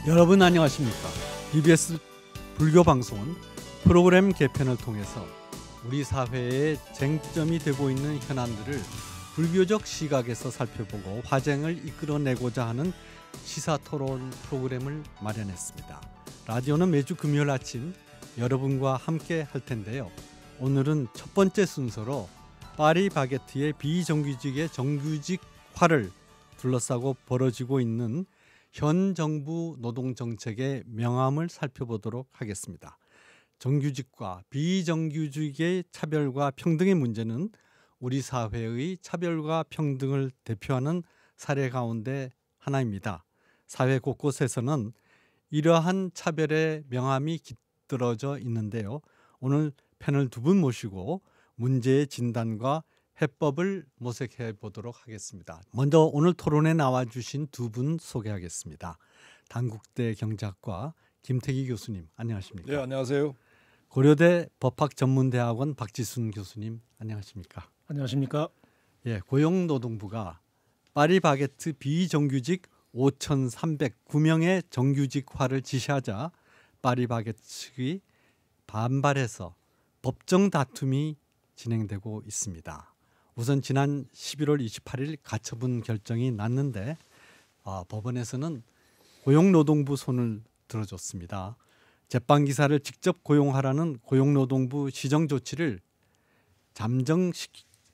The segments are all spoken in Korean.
여러분 안녕하십니까? BBS 불교방송은 프로그램 개편을 통해서 우리 사회의 쟁점이 되고 있는 현안들을 불교적 시각에서 살펴보고 화쟁을 이끌어내고자 하는 시사토론 프로그램을 마련했습니다. 라디오는 매주 금요일 아침 여러분과 함께 할 텐데요. 오늘은 첫 번째 순서로 파리바게트의 비정규직의 정규직화를 둘러싸고 벌어지고 있는 현 정부 노동정책의 명암을 살펴보도록 하겠습니다. 정규직과 비정규직의 차별과 평등의 문제는 우리 사회의 차별과 평등을 대표하는 사례 가운데 하나입니다. 사회 곳곳에서는 이러한 차별의 명암이 깃들어져 있는데요. 오늘 패널 두 분 모시고 문제의 진단과 해법을 모색해 보도록 하겠습니다. 먼저 오늘 토론에 나와주신 두 분 소개하겠습니다. 단국대 경제학과 김태기 교수님 안녕하십니까? 네, 안녕하세요. 고려대 법학전문대학원 박지순 교수님 안녕하십니까? 안녕하십니까? 예, 고용노동부가 파리바게트 비정규직 5,309명의 정규직화를 지시하자 파리바게트 측이 반발해서 법정 다툼이 진행되고 있습니다. 우선 지난 11월 28일 가처분 결정이 났는데 법원에서는 고용노동부 손을 들어줬습니다. 제빵기사를 직접 고용하라는 고용노동부 시정조치를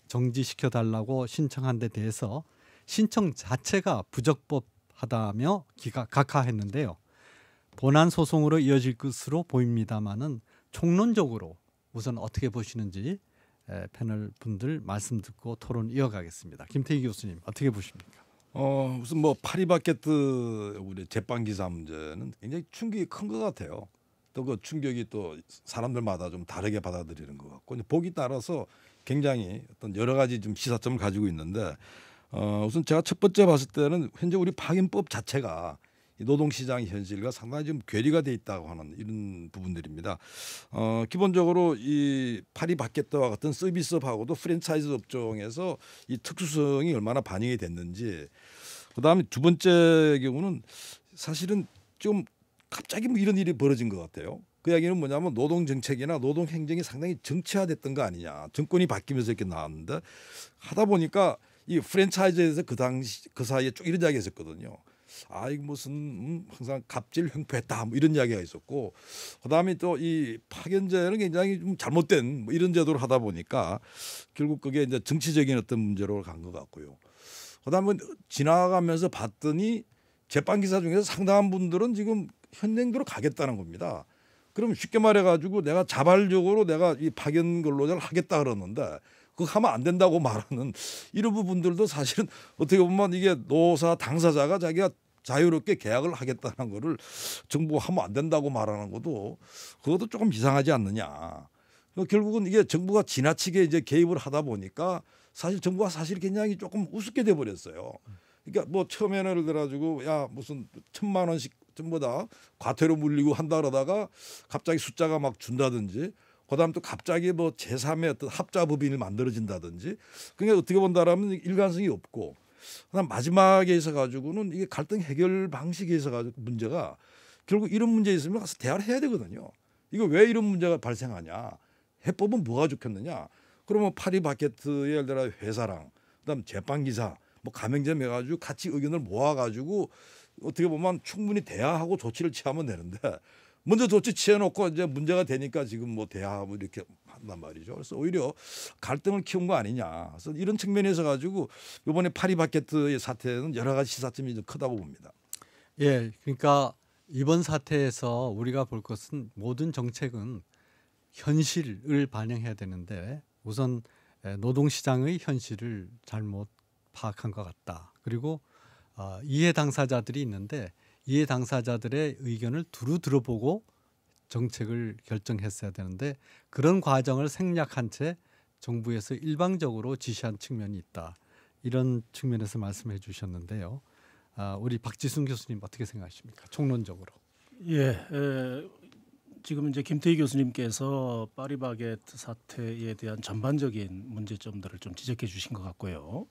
정지시켜달라고 신청한 데 대해서 신청 자체가 부적법하다며 각하했는데요. 본안 소송으로 이어질 것으로 보입니다마는 총론적으로 우선 어떻게 보시는지 패널 분들 말씀 듣고 토론 이어가겠습니다. 김태희 교수님 어떻게 보십니까? 무슨 뭐 파리바게트 우리 제빵기사 문제는 굉장히 충격이 큰 것 같아요. 또 그 충격이 또 사람들마다 좀 다르게 받아들이는 것 같고 보기 따라서 굉장히 어떤 여러 가지 좀 시사점을 가지고 있는데 우선 제가 첫 번째 봤을 때는 현재 우리 파견법 자체가 이 노동시장 현실과 상당히 좀 괴리가 돼 있다고 하는 이런 부분들입니다. 기본적으로 이 파리바게트와 같은 서비스업하고도 프랜차이즈 업종에서 이 특수성이 얼마나 반영이 됐는지, 그다음에 두 번째 경우는 사실은 좀 갑자기 뭐 이런 일이 벌어진 것 같아요. 그 이야기는 뭐냐면 노동 정책이나 노동 행정이 상당히 정치화됐던 거 아니냐. 정권이 바뀌면서 이렇게 나왔는데 하다 보니까 이 프랜차이즈에서 그 당시 그 사이에 쭉 이런 이야기가 있었거든요. 이거 무슨 항상 갑질 횡포했다 뭐 이런 이야기가 있었고, 그다음에 또 이 파견제는 굉장히 좀 잘못된 뭐 이런 제도를 하다 보니까 결국 그게 이제 정치적인 어떤 문제로 간 것 같고요. 그다음에 지나가면서 봤더니 제빵기사 중에서 상당한 분들은 지금 현행대로 가겠다는 겁니다. 그럼 쉽게 말해가지고 내가 자발적으로 내가 이 파견 근로자를 하겠다 그러는데 그거 하면 안 된다고 말하는 이런 부분들도 사실은 어떻게 보면 이게 노사 당사자가 자기가 자유롭게 계약을 하겠다는 거를 정부가 하면 안 된다고 말하는 것도 그것도 조금 이상하지 않느냐. 결국은 이게 정부가 지나치게 이제 개입을 하다 보니까 사실 정부가 사실 굉장히 조금 우습게 돼 버렸어요. 그러니까 뭐 처음에는 예를 들어가지고 야 무슨 1,000만 원씩 전부 다 과태료 물리고 한다 그러다가 갑자기 숫자가 막 준다든지, 그다음 또 갑자기 뭐 제3의 어떤 합자법인을 만들어진다든지, 그게 어떻게 본다라면 일관성이 없고, 그다음 마지막에 있어 가지고는 이게 갈등 해결 방식에 있어 가지고 문제가 결국 이런 문제 있으면 가서 대화를 해야 되거든요. 이거 왜 이런 문제가 발생하냐? 해법은 뭐가 좋겠느냐? 그러면 파리바게트의 예를 들어 회사랑 그다음 제빵기사 뭐 가맹점 해가지고 같이 의견을 모아가지고 어떻게 보면 충분히 대화하고 조치를 취하면 되는데 먼저 조치 취해놓고 이제 문제가 되니까 지금 뭐 대화하고 이렇게 한단 말이죠. 그래서 오히려 갈등을 키운 거 아니냐. 그래서 이런 측면에서 가지고 이번에 파리바게트의 사태는 여러 가지 시사점이 좀 크다고 봅니다. 예, 그러니까 이번 사태에서 우리가 볼 것은 모든 정책은 현실을 반영해야 되는데 우선 노동시장의 현실을 잘못 파악한 것 같다. 그리고 이해 당사자들이 있는데 이해 당사자들의 의견을 두루 들어보고 정책을 결정했어야 되는데 그런 과정을 생략한 채 정부에서 일방적으로 지시한 측면이 있다. 이런 측면에서 말씀해 주셨는데요. 우리 박지순 교수님 어떻게 생각하십니까? 총론적으로. 예, 지금 이제 김태희 교수님께서 파리바게트 사태에 대한 전반적인 문제점들을 좀 지적해 주신 것 같고요.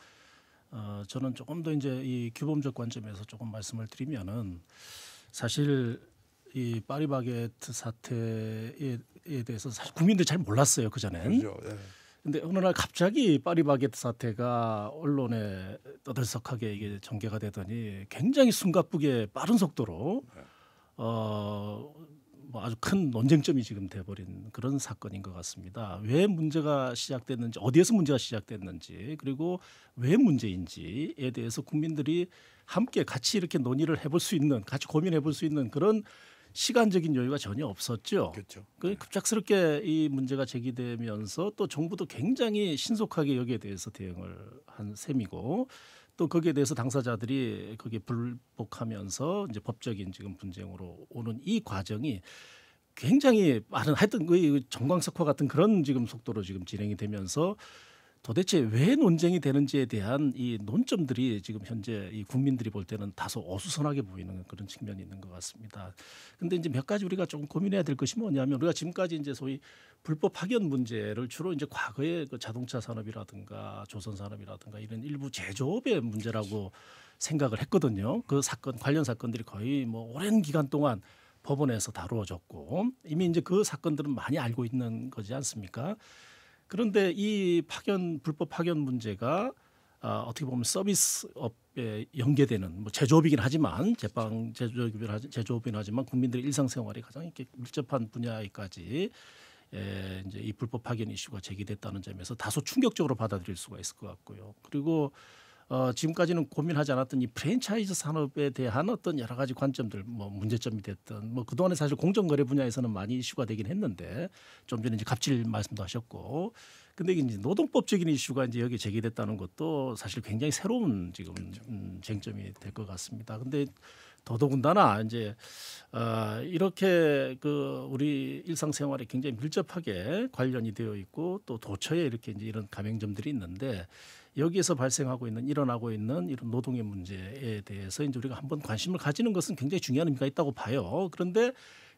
저는 조금 더 이제 이 규범적 관점에서 조금 말씀을 드리면은 사실 이 파리바게트 사태에 대해서 사실 국민들이 잘 몰랐어요 그 전엔. 그렇죠. 예. 근데 어느 날 갑자기 파리바게트 사태가 언론에 떠들썩하게 이게 전개가 되더니 굉장히 숨가쁘게 빠른 속도로 뭐 아주 큰 논쟁점이 지금 돼버린 그런 사건인 것 같습니다. 왜 문제가 시작됐는지, 어디에서 문제가 시작됐는지, 그리고 왜 문제인지에 대해서 국민들이 함께 같이 이렇게 논의를 해볼 수 있는, 같이 고민해볼 수 있는 그런 시간적인 여유가 전혀 없었죠. 그렇죠. 그 급작스럽게 이 문제가 제기되면서 또 정부도 굉장히 신속하게 여기에 대해서 대응을 한 셈이고, 또 거기에 대해서 당사자들이 거기에 불복하면서 이제 법적인 지금 분쟁으로 오는 이 과정이 굉장히 많은 하여튼 그 정광석화 같은 그런 지금 속도로 지금 진행이 되면서 도대체 왜 논쟁이 되는지에 대한 이 논점들이 지금 현재 이 국민들이 볼 때는 다소 어수선하게 보이는 그런 측면이 있는 것 같습니다. 그런데 이제 몇 가지 우리가 좀 고민해야 될 것이 뭐냐면, 우리가 지금까지 이제 소위 불법 파견 문제를 주로 이제 과거에 그 자동차 산업이라든가 조선 산업이라든가 이런 일부 제조업의 문제라고 생각을 했거든요. 그 사건 관련 사건들이 거의 뭐 오랜 기간 동안 법원에서 다루어졌고 이미 이제 그 사건들은 많이 알고 있는 거지 않습니까? 그런데 이 불법 파견 문제가 어떻게 보면 서비스업에 연계되는 뭐 제조업이긴 하지만 제조업이긴 하지만 국민들의 일상생활에 가장 이렇게 밀접한 분야에까지 이제 이 불법 파견 이슈가 제기됐다는 점에서 다소 충격적으로 받아들일 수가 있을 것 같고요. 그리고 지금까지는 고민하지 않았던 이 프랜차이즈 산업에 대한 어떤 여러 가지 관점들, 뭐 문제점이 됐던 뭐 그동안에 사실 공정거래 분야에서는 많이 이슈가 되긴 했는데 좀 전에 이제 갑질 말씀도 하셨고, 근데 이제 노동법적인 이슈가 이제 여기 제기됐다는 것도 사실 굉장히 새로운 지금 쟁점이 될 것 같습니다. 근데 더더군다나 이제 이렇게 그 우리 일상생활에 굉장히 밀접하게 관련이 되어 있고 또 도처에 이렇게 이제 이런 가맹점들이 있는데, 여기에서 발생하고 있는 일어나고 있는 이런 노동의 문제에 대해서 이제 우리가 한번 관심을 가지는 것은 굉장히 중요한 의미가 있다고 봐요. 그런데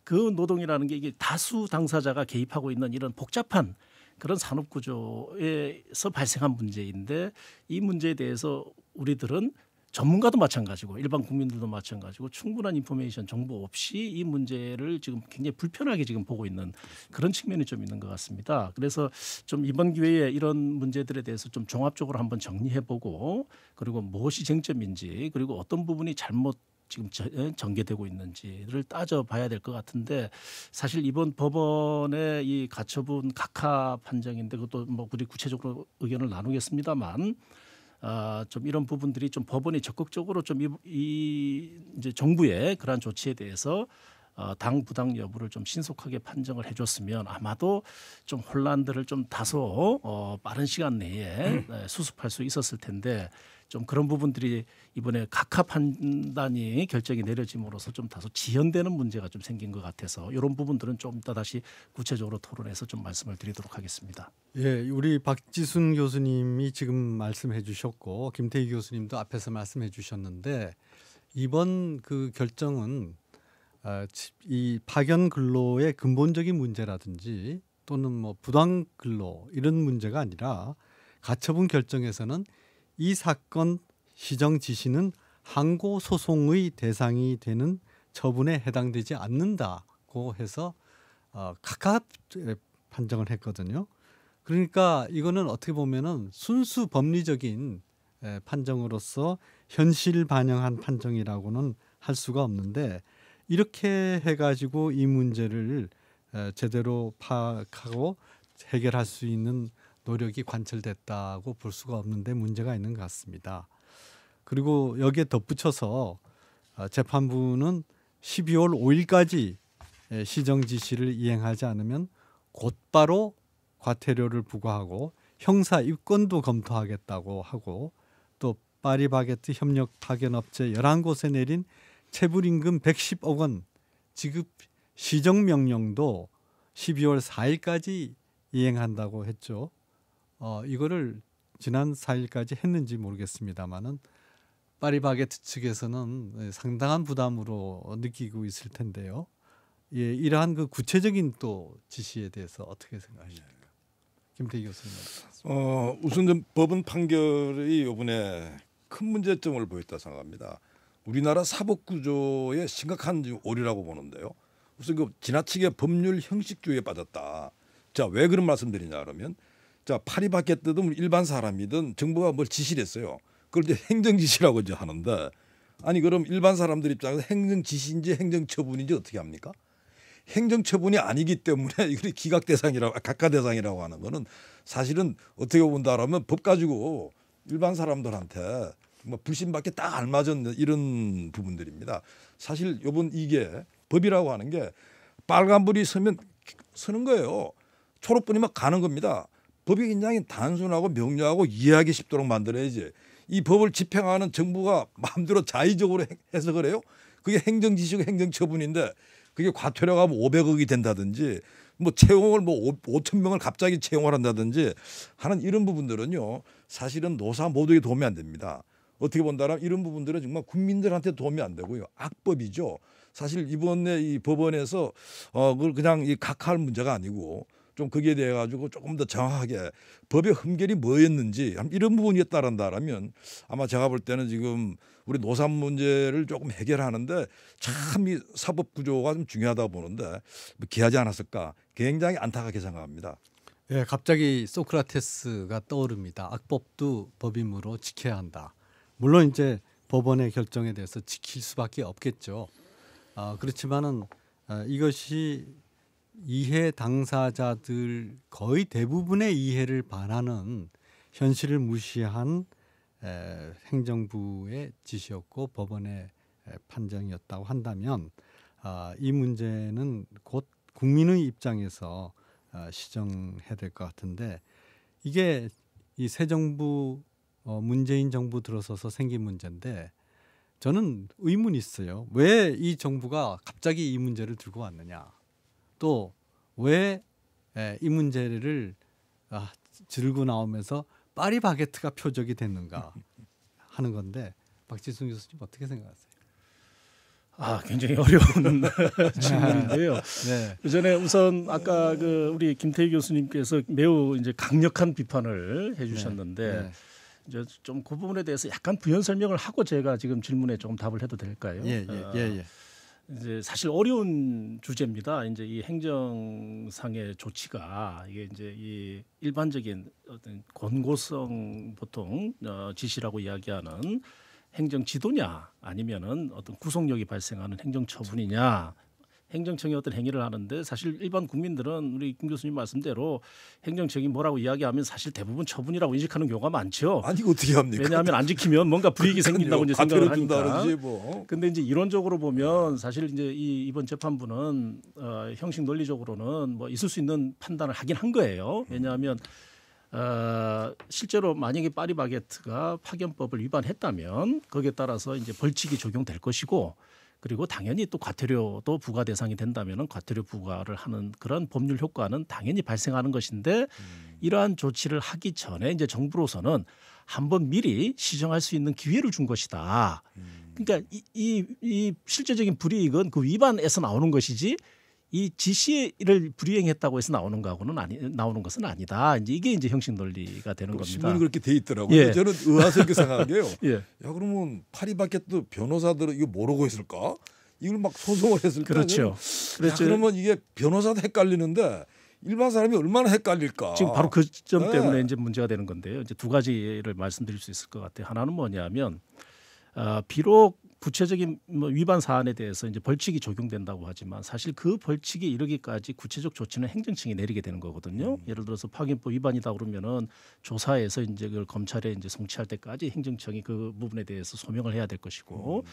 그 노동이라는 게 이게 다수 당사자가 개입하고 있는 이런 복잡한 그런 산업 구조에서 발생한 문제인데, 이 문제에 대해서 우리들은 전문가도 마찬가지고 일반 국민들도 마찬가지고 충분한 인포메이션 정보 없이 이 문제를 지금 굉장히 불편하게 지금 보고 있는 그런 측면이 좀 있는 것 같습니다. 그래서 좀 이번 기회에 이런 문제들에 대해서 좀 종합적으로 한번 정리해보고, 그리고 무엇이 쟁점인지, 그리고 어떤 부분이 잘못 지금 전개되고 있는지를 따져봐야 될 것 같은데, 사실 이번 법원의 이 가처분 각하 판정인데 그것도 뭐 우리 구체적으로 의견을 나누겠습니다만, 좀 이런 부분들이 좀 법원이 적극적으로 좀 이제 정부의 그러한 조치에 대해서 당 부당 여부를 좀 신속하게 판정을 해줬으면 아마도 좀 혼란들을 좀 다소 빠른 시간 내에 수습할 수 있었을 텐데, 좀 그런 부분들이 이번에 각하 판단이 결정이 내려짐으로써 좀 다소 지연되는 문제가 좀 생긴 것 같아서 이런 부분들은 좀 이따 다시 구체적으로 토론해서 좀 말씀을 드리도록 하겠습니다. 예, 우리 박지순 교수님이 지금 말씀해 주셨고 김태희 교수님도 앞에서 말씀해 주셨는데, 이번 그 결정은 이 파견 근로의 근본적인 문제라든지 또는 뭐 부당 근로 이런 문제가 아니라, 가처분 결정에서는 이 사건 시정 지시는 항고 소송의 대상이 되는 처분에 해당되지 않는다고 해서 각하 판정을 했거든요. 그러니까 이거는 어떻게 보면은 순수 법리적인 판정으로서 현실 반영한 판정이라고는 할 수가 없는데, 이렇게 해가지고 이 문제를 제대로 파악하고 해결할 수 있는 노력이 관철됐다고 볼 수가 없는데 문제가 있는 것 같습니다. 그리고 여기에 덧붙여서 재판부는 12월 5일까지 시정 지시를 이행하지 않으면 곧바로 과태료를 부과하고 형사 입건도 검토하겠다고 하고, 또 파리바게트 협력 파견업체 11곳에 내린 체불임금 110억 원 지급 시정명령도 12월 4일까지 이행한다고 했죠. 이거를 지난 4일까지 했는지 모르겠습니다만은 파리바게트 측에서는 상당한 부담으로 느끼고 있을 텐데요. 예, 이러한 그 구체적인 또 지시에 대해서 어떻게 생각하십니까, 김태희 교수님? 우선 좀 법원 판결이 이번에 큰 문제점을 보였다 생각합니다. 우리나라 사법 구조의 심각한 오류라고 보는데요. 우선 그 지나치게 법률 형식주의에 빠졌다. 자, 왜 그런 말씀드리냐 그러면 자, 파리바게뜨든 일반 사람이든 정부가 뭘 지시를 했어요. 그걸 이제 행정 지시라고 이제 하는데 아니 그럼 일반 사람들 입장에서 행정 지시인지 행정 처분인지 어떻게 합니까? 행정 처분이 아니기 때문에 이걸 기각 대상이라고 각하 대상이라고 하는 거는 사실은 어떻게 본다라면 법 가지고 일반 사람들한테 뭐 불신받게 딱 알맞은 이런 부분들입니다. 사실 요번 이게 법이라고 하는 게 빨간불이 서면 서는 거예요. 초록불이면 가는 겁니다. 법이 굉장히 단순하고 명료하고 이해하기 쉽도록 만들어야지. 이 법을 집행하는 정부가 마음대로 자의적으로 해석을 해요. 그게 행정지시고 행정처분인데 그게 과태료가 뭐 500억이 된다든지 뭐 채용을 뭐 5천 명을 갑자기 채용을 한다든지 하는 이런 부분들은요. 사실은 노사 모두에게 도움이 안 됩니다. 어떻게 본다면 이런 부분들은 정말 국민들한테 도움이 안 되고요. 악법이죠. 사실 이번에 이 법원에서 그걸 그냥 이 각하할 문제가 아니고 좀 거기에 대해 가지고 조금 더 정확하게 법의 흠결이 뭐였는지 이런 부분이었다라면 아마 제가 볼 때는 지금 우리 노사 문제를 조금 해결하는데 참 이 사법 구조가 좀 중요하다 보는데 기하지 않았을까 굉장히 안타깝게 생각합니다. 예, 갑자기 소크라테스가 떠오릅니다. 악법도 법임으로 지켜야 한다. 물론 이제 법원의 결정에 대해서 지킬 수밖에 없겠죠. 그렇지만은 이것이 이해 당사자들 거의 대부분의 이해를 반하는 현실을 무시한 행정부의 지시였고 법원의 판정이었다고 한다면 이 문제는 곧 국민의 입장에서 시정해야 될 것 같은데 이게 이 새 정부 문재인 정부 들어서서 생긴 문제인데 저는 의문이 있어요. 왜 이 정부가 갑자기 이 문제를 들고 왔느냐. 또 왜 이 문제를 들고 나오면서 파리바게뜨가 표적이 됐는가 하는 건데 박지순 교수님 어떻게 생각하세요? 굉장히 어려운 질문인데요. 네. 그전에 우선 아까 우리 김태희 교수님께서 매우 이제 강력한 비판을 해주셨는데 네. 이제 좀 그 부분에 대해서 약간 부연 설명을 하고 제가 지금 질문에 조금 답을 해도 될까요? 예. 이제 사실 어려운 주제입니다. 이제 이 행정상의 조치가 이게 이제 이 일반적인 어떤 권고성 보통 지시라고 이야기하는 행정 지도냐 아니면은 어떤 구속력이 발생하는 행정 처분이냐. 행정청이 어떤 행위를 하는데 사실 일반 국민들은 우리 김 교수님 말씀대로 행정청이 뭐라고 이야기하면 사실 대부분 처분이라고 인식하는 경우가 많죠. 아니 어떻게 합니까? 왜냐하면 안 지키면 뭔가 불이익이 생긴다고 이제 생각을 하니까. 뭐. 근데 이제 이론적으로 보면 사실 이제 이번 재판부는 형식 논리적으로는 뭐 있을 수 있는 판단을 하긴 한 거예요. 왜냐하면 실제로 만약에 파리바게뜨가 파견법을 위반했다면 거기에 따라서 이제 벌칙이 적용될 것이고 그리고 당연히 또 과태료도 부과 대상이 된다면은 과태료 부과를 하는 그런 법률 효과는 당연히 발생하는 것인데 이러한 조치를 하기 전에 이제 정부로서는 한번 미리 시정할 수 있는 기회를 준 것이다. 그러니까 이 실제적인 불이익은 그 위반에서 나오는 것이지 이 지시를 불이행했다고 해서 나오는 거하고는 나오는 것은 아니다. 이제 이게 형식 논리가 되는 겁니다. 신문이 그렇게 돼 있더라고요. 예. 저는 의아스럽게 생각한 게요. 예. 야 그러면 파리바게뜨 변호사들은 이거 모르고 했을까? 이걸 막 소송을 했을까? 그렇죠. 그러면 이게 변호사도 헷갈리는데 일반 사람이 얼마나 헷갈릴까? 지금 바로 그 점 네. 때문에 이제 문제가 되는 건데요. 이제 두 가지를 말씀드릴 수 있을 것 같아요. 하나는 뭐냐면 비록 구체적인 위반 사안에 대해서 이제 벌칙이 적용된다고 하지만 사실 그 벌칙에 이르기까지 구체적 조치는 행정청이 내리게 되는 거거든요. 예를 들어서 파견법 위반이다 그러면은 조사해서 이제 그걸 검찰에 이제 송치할 때까지 행정청이 그 부분에 대해서 소명을 해야 될 것이고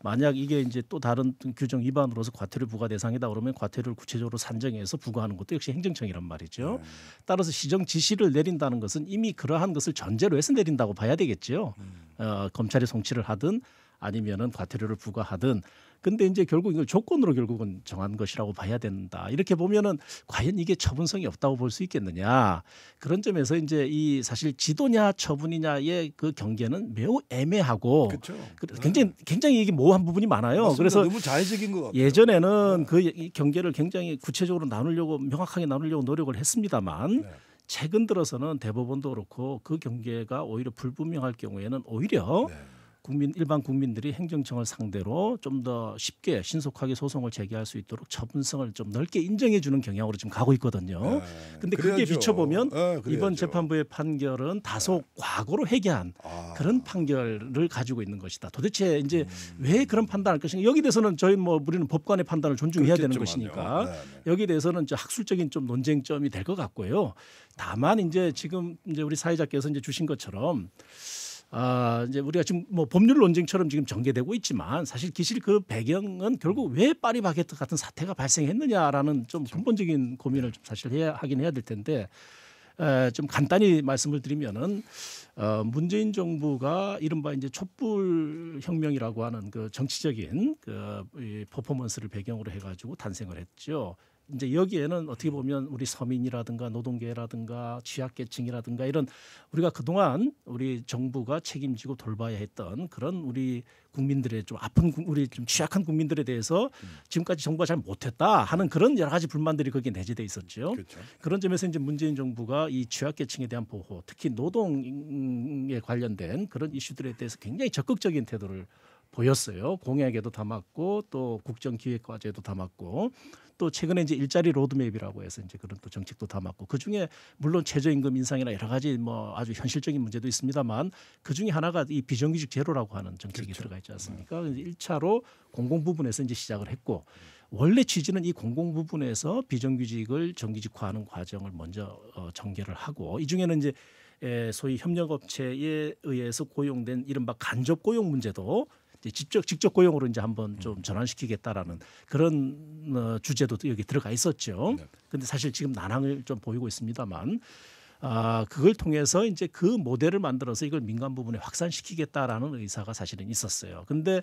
만약 이게 이제 또 다른 규정 위반으로서 과태료 부과 대상이다 그러면 과태료를 구체적으로 산정해서 부과하는 것도 역시 행정청이란 말이죠. 따라서 시정 지시를 내린다는 것은 이미 그러한 것을 전제로 해서 내린다고 봐야 되겠죠. 검찰에 송치를 하든 아니면은 과태료를 부과하든 근데 이제 결국 이걸 조건으로 결국은 정한 것이라고 봐야 된다. 이렇게 보면은 과연 이게 처분성이 없다고 볼 수 있겠느냐. 그런 점에서 이제 이 사실 지도냐 처분이냐의 그 경계는 매우 애매하고 그렇죠. 굉장히 이게 모호한 부분이 많아요. 맞습니다. 그래서 너무 자의적인 것 같아요. 예전에는 그 이 경계를 굉장히 구체적으로 명확하게 나누려고 노력을 했습니다만 네. 최근 들어서는 대법원도 그렇고 그 경계가 오히려 불분명할 경우에는 오히려 네. 일반 국민들이 행정청을 상대로 좀 더 쉽게 신속하게 소송을 제기할 수 있도록 처분성을 좀 넓게 인정해 주는 경향으로 지금 가고 있거든요. 그런데 그게 그래야죠. 비춰보면 그래야죠. 이번 재판부의 판결은 다소 과거로 회귀한 그런 판결을 가지고 있는 것이다. 도대체 이제 왜 그런 판단할 것인가? 여기 대해서는 저희 우리는 법관의 판단을 존중해야 되는 그렇겠지만요. 것이니까 네. 여기에 대해서는 저 학술적인 좀 논쟁점이 될 것 같고요. 다만 이제 지금 이제 우리 사회자께서 이제 주신 것처럼 이제 우리가 지금 법률 논쟁처럼 지금 전개되고 있지만 사실 기실 그 배경은 결국 왜 파리바게뜨 같은 사태가 발생했느냐라는 좀 근본적인 고민을 좀 사실 하긴 해야 될 텐데 좀 간단히 말씀을 드리면은 문재인 정부가 이른바 이제 촛불 혁명이라고 하는 그 정치적인 이 퍼포먼스를 배경으로 해가지고 탄생을 했죠. 이제 여기에는 어떻게 보면 우리 서민이라든가 노동계라든가 취약계층이라든가 이런 우리가 그동안 우리 정부가 책임지고 돌봐야 했던 그런 우리 국민들의 좀 아픈 우리 좀 취약한 국민들에 대해서 지금까지 정부가 잘 못했다 하는 그런 여러 가지 불만들이 거기에 내재돼 있었죠. 그렇죠. 그런 점에서 이제 문재인 정부가 이 취약계층에 대한 보호, 특히 노동에 관련된 그런 이슈들에 대해서 굉장히 적극적인 태도를 보였어요. 공약에도 담았고 또 국정기획과제도 담았고 또 최근에 이제 일자리 로드맵이라고 해서 이제 그런 또 정책도 담았고 그 중에 물론 최저임금 인상이나 여러 가지 아주 현실적인 문제도 있습니다만 그 중에 하나가 이 비정규직 제로라고 하는 정책이 그렇죠. 들어가 있지 않습니까? 1차로 공공 부분에서 이제 시작을 했고 원래 취지는 이 공공 부분에서 비정규직을 정규직화하는 과정을 먼저 전개를 하고 이 중에는 이제 소위 협력업체에 의해서 고용된 이른바 간접 고용 문제도 직접 고용으로 이제 한번 좀 전환시키겠다라는 그런 주제도 여기 들어가 있었죠. 그런데 사실 지금 난항을 좀 보이고 있습니다만 그걸 통해서 이제 그 모델을 만들어서 이걸 민간 부분에 확산시키겠다라는 의사가 사실은 있었어요. 근데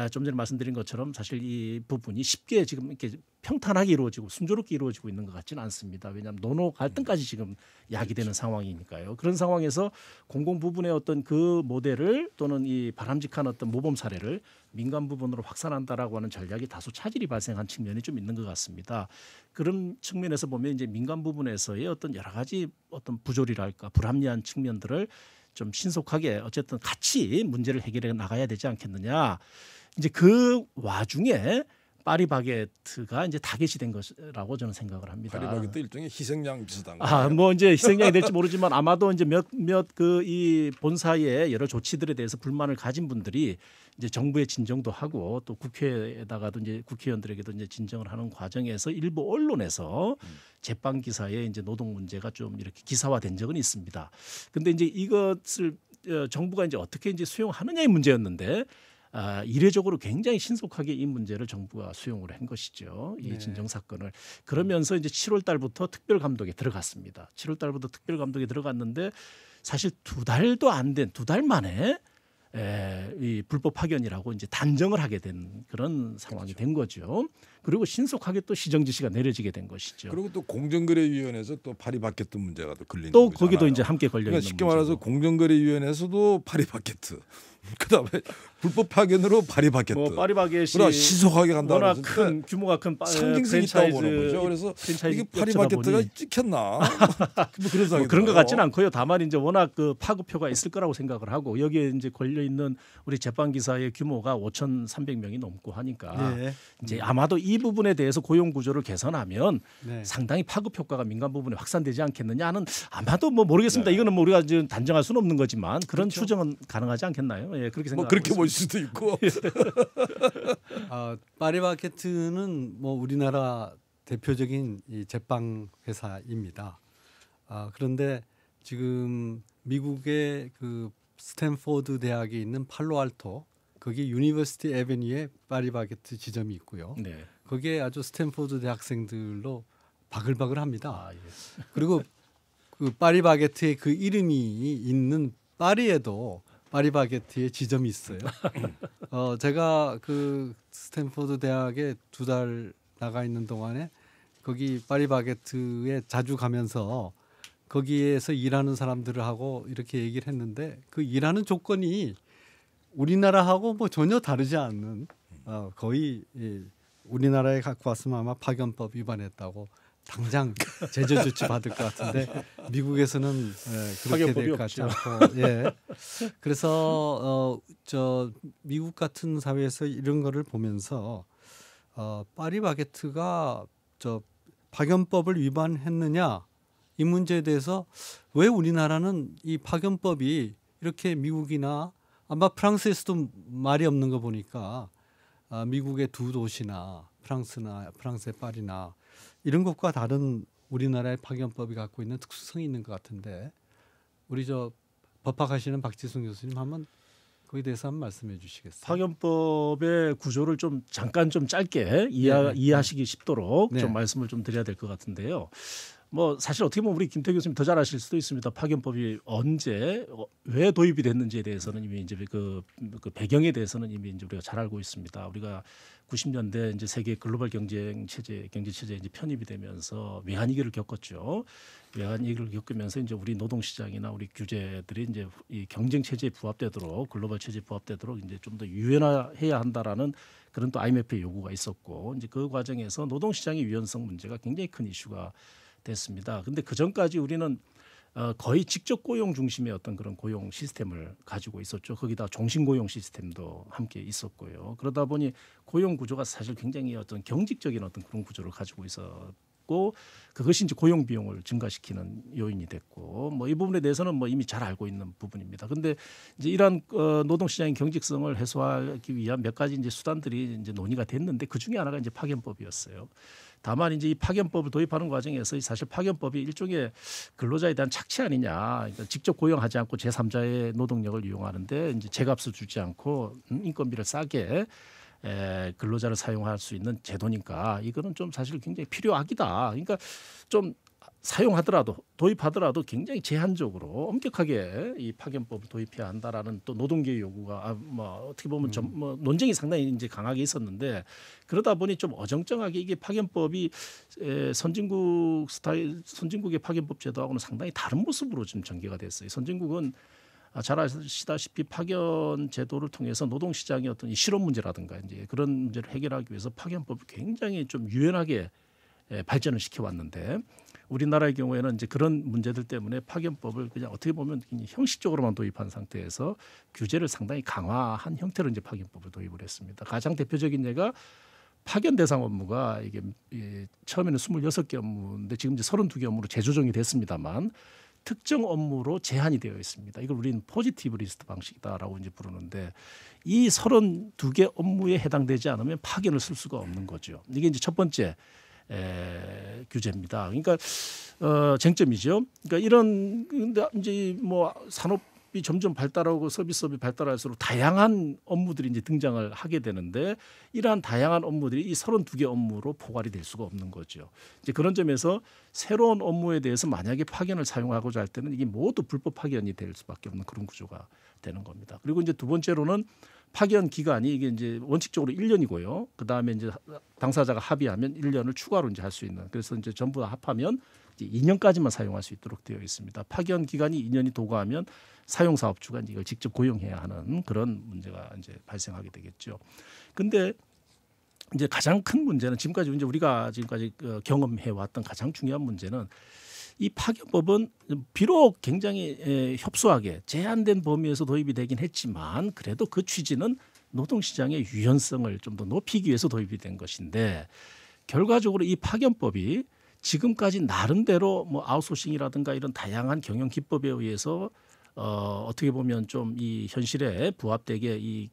좀 전에 말씀드린 것처럼 사실 이 부분이 쉽게 지금 이렇게 평탄하게 이루어지고 순조롭게 이루어지고 있는 것 같지는 않습니다. 왜냐하면 노노 갈등까지 지금 야기되는 상황이니까요. 그런 상황에서 공공 부분의 어떤 그 모델을 또는 이 바람직한 어떤 모범 사례를 민간 부분으로 확산한다라고 하는 전략이 다소 차질이 발생한 측면이 좀 있는 것 같습니다. 그런 측면에서 보면 이제 민간 부분에서의 어떤 여러 가지 어떤 부조리랄까 불합리한 측면들을 좀 신속하게 어쨌든 같이 문제를 해결해 나가야 되지 않겠느냐. 이제 그 와중에 파리바게트가 이제 타겟이 된 것이라고 저는 생각을 합니다. 파리바게뜨 일종의 희생양 비슷한 거. 뭐 이제 희생양이 될지 모르지만 아마도 이제 몇몇 그 이 본사의 여러 조치들에 대해서 불만을 가진 분들이 이제 정부에 진정도 하고 또 국회에다가도 이제 국회의원들에게도 이제 진정을 하는 과정에서 일부 언론에서 제빵 기사에 이제 노동 문제가 좀 이렇게 기사화된 적은 있습니다. 근데 이제 이것을 정부가 이제 어떻게 이제 수용하느냐의 문제였는데 이례적으로 굉장히 신속하게 이 문제를 정부가 수용을 한 것이죠. 이 진정 사건을. 그러면서 이제 7월 달부터 특별 감독에 들어갔습니다. 7월 달부터 특별 감독에 들어갔는데 사실 두 달 만에 이 불법 파견이라고 이제 단정을 하게 된 그런 상황이 된 거죠. 그리고 신속하게 또 시정 지시가 내려지게 된 것이죠. 그리고 또 공정거래위원회에서 또 파리바게뜨 문제가 또 걸리는 또 거잖아요. 거기도 이제 함께 걸려 있는 그러니까 쉽게 말해서 공정거래위원회에서도 파리바게뜨. 그다음에 불법 파견으로 파리바게뜨. 파리바게트이 그러나 신속하게 간다는 워낙 큰 규모가 큰 상징성이 있다고 보는 거죠. 그래서 이게 파리바게뜨가 찍혔나? 뭐 그런 생각이 그런 것 들어요. 같지는 않고요. 다만 이제 워낙 그 파급효가 있을 거라고 생각을 하고 여기에 이제 걸려 있는 우리 제빵 기사의 규모가 5,300명이 넘고 하니까 이제 아마도 이 부분에 대해서 고용 구조를 개선하면 상당히 파급 효과가 민간 부분에 확산되지 않겠느냐 하는 아마도 뭐 모르겠습니다. 이거는 뭐 우리가 지금 단정할 수는 없는 거지만 그런 추정은 가능하지 않겠나요? 예, 그렇게 생각합니다. 뭐 그렇게 볼 수도 있고. 파리바게뜨는 뭐 우리나라 대표적인 이 제빵 회사입니다. 그런데 지금 미국의 그 스탠포드 대학에 있는 팔로알토 거기 유니버시티 애베뉴에 파리바게뜨 지점이 있고요. 거기에 아주 스탠포드 대학생들로 바글바글합니다. 그리고 그 파리바게뜨의 그 이름이 있는 파리에도 파리바게뜨의 지점이 있어요. 제가 그 스탠포드 대학에 2달 나가 있는 동안에 거기 파리바게뜨에 자주 가면서 거기에서 일하는 사람들하고 이렇게 얘기를 했는데 그 일하는 조건이 우리나라하고 뭐 전혀 다르지 않는 거의 우리나라에 갖고 왔으면 아마 파견법 위반했다고 당장 제재 조치 받을 것 같은데 미국에서는 그렇게 파견법이 될 것 같지 없죠. 않고 예. 그래서 저 미국 같은 사회에서 이런 거를 보면서 파리바게트가 저 파견법을 위반했느냐 이 문제에 대해서 왜 우리나라는 이 파견법이 이렇게 미국이나 아마 프랑스에서도 말이 없는 거 보니까 미국의 두 도시나 프랑스의 파리나 이런 것과 다른 우리나라의 파견법이 갖고 있는 특수성이 있는 것 같은데 우리 저 법학하시는 박지순 교수님 한번 거기에 대해서 한번 말씀해 주시겠어요? 파견법의 구조를 좀 잠깐 좀 짧게 이해하시기 쉽도록 네. 좀 말씀을 좀 드려야 될 것 같은데요. 뭐 사실 어떻게 보면 우리 김태균 교수님 더 잘 아실 수도 있습니다. 파견법이 언제 왜 도입이 됐는지에 대해서는 이미 이제 그 배경에 대해서는 이미 이제 우리가 잘 알고 있습니다. 우리가 90년대 이제 세계 글로벌 경제 체제에 이제 편입이 되면서 외환위기를 겪었죠. 외환위기를 겪으면서 이제 우리 노동시장이나 우리 규제들이 이제 이 경쟁 체제에 부합되도록 글로벌 체제에 부합되도록 이제 좀 더 유연화해야 한다라는 그런 또 IMF의 요구가 있었고 이제 그 과정에서 노동시장의 유연성 문제가 굉장히 큰 이슈가 됐습니다. 근데 그 전까지 우리는 거의 직접 고용 중심의 어떤 그런 고용 시스템을 가지고 있었죠. 거기다 종신 고용 시스템도 함께 있었고요. 그러다 보니 고용 구조가 사실 굉장히 어떤 경직적인 어떤 그런 구조를 가지고 있었고 그것이 이제 고용 비용을 증가시키는 요인이 됐고 뭐 이 부분에 대해서는 뭐 이미 잘 알고 있는 부분입니다. 근데 이제 이러한 노동시장의 경직성을 해소하기 위한 몇 가지 이제 수단들이 이제 논의가 됐는데 그 중에 하나가 이제 파견법이었어요. 다만 이제 이 파견법을 도입하는 과정에서 사실 파견법이 일종의 근로자에 대한 착취 아니냐. 그러니까 직접 고용하지 않고 제3자의 노동력을 이용하는데 이제 제값을 주지 않고 인건비를 싸게 근로자를 사용할 수 있는 제도니까 이거는 좀 사실 굉장히 필요악이다. 그러니까 좀 사용하더라도 도입하더라도 굉장히 제한적으로 엄격하게 이 파견법을 도입해야 한다라는 또 노동계의 요구가 뭐 어떻게 보면 좀 뭐 논쟁이 상당히 이제 강하게 있었는데 그러다 보니 좀 어정쩡하게 이게 파견법이 선진국의 파견법 제도하고는 상당히 다른 모습으로 지금 전개가 됐어요. 선진국은 잘 아시다시피 파견 제도를 통해서 노동시장의 어떤 이 실업 문제라든가 이제 그런 문제를 해결하기 위해서 파견법을 굉장히 좀 유연하게 발전을 시켜왔는데 우리나라의 경우에는 이제 그런 문제들 때문에 파견법을 그냥 어떻게 보면 그냥 형식적으로만 도입한 상태에서 규제를 상당히 강화한 형태로 이제 파견법을 도입을 했습니다. 가장 대표적인 예가 파견 대상 업무가 이게 처음에는 26개 업무인데 지금 이제 32개 업무로 재조정이 됐습니다만 특정 업무로 제한이 되어 있습니다. 이걸 우리는 포지티브 리스트 방식이다라고 이제 부르는데 이 32개 업무에 해당되지 않으면 파견을 쓸 수가 없는 거죠. 이게 이제 첫 번째 규제입니다. 그러니까 쟁점이죠. 그러니까 이런 근데 이제 뭐 산업이 점점 발달하고 서비스업이 발달할수록 다양한 업무들이 이제 등장을 하게 되는데 이러한 다양한 업무들이 이 32개 업무로 포괄이 될 수가 없는 거죠. 이제 그런 점에서 새로운 업무에 대해서 만약에 파견을 사용하고자 할 때는 이게 모두 불법 파견이 될 수밖에 없는 그런 구조가 되는 겁니다. 그리고 이제 두 번째로는 파견 기간이 이게 이제 원칙적으로 1년이고요. 그 다음에 이제 당사자가 합의하면 1년을 추가로 이제 할 수 있는. 그래서 이제 전부 다 합하면 이제 2년까지만 사용할 수 있도록 되어 있습니다. 파견 기간이 2년이 도과하면 사용 사업주가 이제 이걸 직접 고용해야 하는 그런 문제가 이제 발생하게 되겠죠. 근데 이제 가장 큰 문제는 지금까지 이제 우리가 지금까지 경험해 왔던 가장 중요한 문제는 이 파견법은 비록 굉장히 협소하게 제한된 범위에서 도입이 되긴 했지만 그래도 그 취지는 노동시장의 유연성을 좀 더 높이기 위해서 도입이 된 것인데 결과적으로 이 파견법이 지금까지 나름대로 뭐 아웃소싱이라든가 이런 다양한 경영 기법에 의해서 어떻게 보면 좀 이 현실에 부합되게 이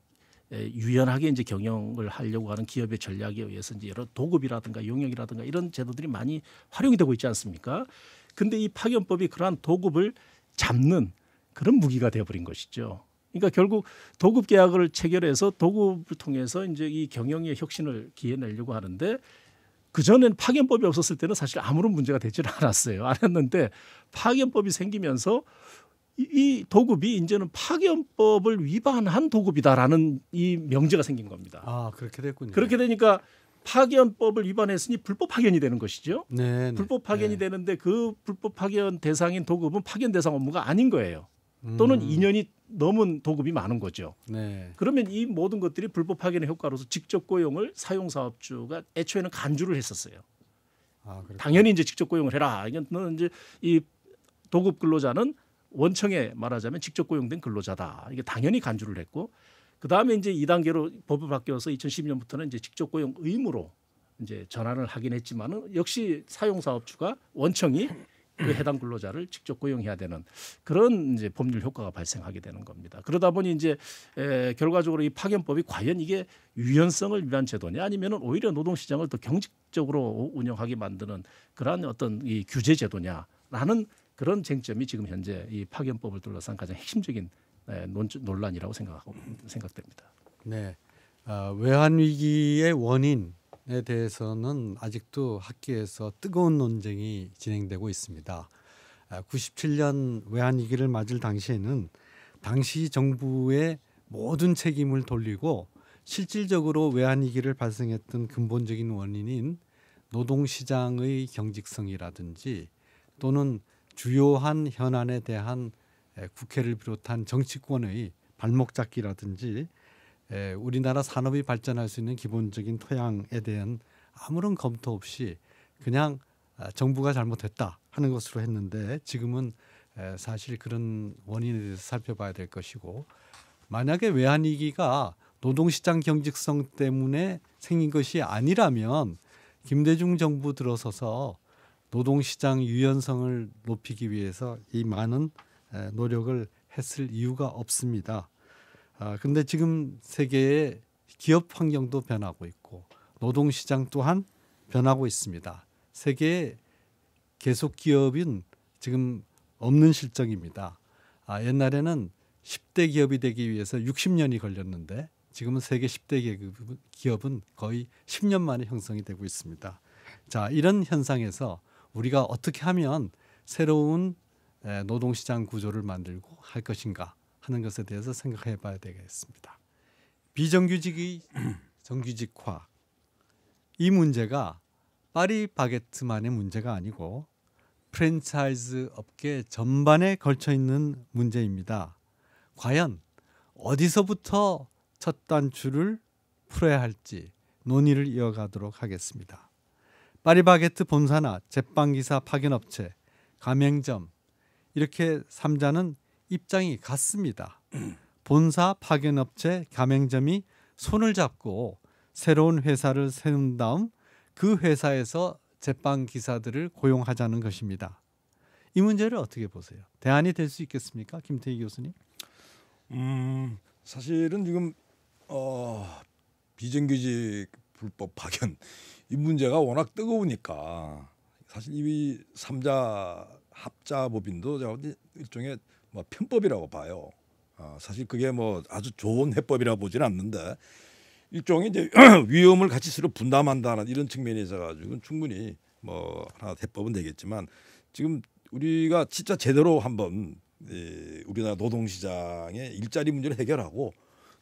유연하게 이제 경영을 하려고 하는 기업의 전략에 의해서 이제 여러 도급이라든가 용역이라든가 이런 제도들이 많이 활용이 되고 있지 않습니까? 근데 이 파견법이 그러한 도급을 잡는 그런 무기가 되어버린 것이죠. 그러니까 결국 도급 계약을 체결해서 도급을 통해서 이제 이 경영의 혁신을 기해내려고 하는데 그 전엔 파견법이 없었을 때는 사실 아무런 문제가 되질 않았어요. 않았는데 파견법이 생기면서 이 도급이 이제는 파견법을 위반한 도급이다라는 이 명제가 생긴 겁니다. 아 그렇게 됐군요. 그렇게 되니까 파견법을 위반했으니 불법 파견이 되는 것이죠. 네, 불법 파견이 되는데 그 불법 파견 대상인 도급은 파견 대상 업무가 아닌 거예요. 또는 2년이 넘은 도급이 많은 거죠. 네. 그러면 이 모든 것들이 불법 파견의 효과로서 직접 고용을 사용 사업주가 애초에는 간주를 했었어요. 그렇군요. 당연히 이제 직접 고용을 해라. 이건 이제 이 도급 근로자는 원청에 말하자면 직접 고용된 근로자다. 이게 당연히 간주를 했고 그 다음에 이제 2단계로 법이 바뀌어서 2012년부터는 이제 직접 고용 의무로 이제 전환을 하긴 했지만은 역시 사용사업주가 원청이 그 해당 근로자를 직접 고용해야 되는 그런 이제 법률 효과가 발생하게 되는 겁니다. 그러다 보니 이제 결과적으로 이 파견법이 과연 이게 유연성을 위한 제도냐 아니면은 오히려 노동시장을 더 경직적으로 운영하게 만드는 그러한 어떤 이 규제 제도냐라는 그런 쟁점이 지금 현재 이 파견법을 둘러싼 가장 핵심적인 논란이라고 생각됩니다. 네, 외환 위기의 원인에 대해서는 아직도 학계에서 뜨거운 논쟁이 진행되고 있습니다. 97년 외환 위기를 맞을 당시에는 당시 정부의 모든 책임을 돌리고 실질적으로 외환 위기를 발생했던 근본적인 원인인 노동시장의 경직성이라든지 또는 주요한 현안에 대한 국회를 비롯한 정치권의 발목 잡기라든지 우리나라 산업이 발전할 수 있는 기본적인 토양에 대한 아무런 검토 없이 그냥 정부가 잘못했다 하는 것으로 했는데 지금은 사실 그런 원인에 대해서 살펴봐야 될 것이고 만약에 외환위기가 노동시장 경직성 때문에 생긴 것이 아니라면 김대중 정부 들어서서 노동시장 유연성을 높이기 위해서 이 많은 노력을 했을 이유가 없습니다. 그런데 지금 세계의 기업 환경도 변하고 있고 노동시장 또한 변하고 있습니다. 세계의 계속 기업은 지금 없는 실정입니다. 옛날에는 10대 기업이 되기 위해서 60년이 걸렸는데 지금은 세계 10대 기업은 거의 10년 만에 형성이 되고 있습니다. 자, 이런 현상에서 우리가 어떻게 하면 새로운 노동시장 구조를 만들고 할 것인가 하는 것에 대해서 생각해 봐야 되겠습니다. 비정규직의 정규직화 이 문제가 파리바게트만의 문제가 아니고 프랜차이즈 업계 전반에 걸쳐 있는 문제입니다. 과연 어디서부터 첫 단추를 풀어야 할지 논의를 이어가도록 하겠습니다. 파리바게트 본사나 제빵기사 파견업체, 가맹점 이렇게 3자는 입장이 같습니다. 본사, 파견업체, 가맹점이 손을 잡고 새로운 회사를 세운 다음 그 회사에서 제빵기사들을 고용하자는 것입니다. 이 문제를 어떻게 보세요? 대안이 될 수 있겠습니까? 김태희 교수님. 사실은 지금 비정규직 불법 파견 이 문제가 워낙 뜨거우니까 사실 이 3자 합자법인도 제가 일종의 뭐 편법이라고 봐요. 사실 그게 뭐 아주 좋은 해법이라고 보지는 않는데 일종의 이제 위험을 같이 서로 분담한다는 이런 측면에 있어 가지고 충분히 뭐 하나 해법은 되겠지만 지금 우리가 진짜 제대로 한번 우리나라 노동시장의 일자리 문제를 해결하고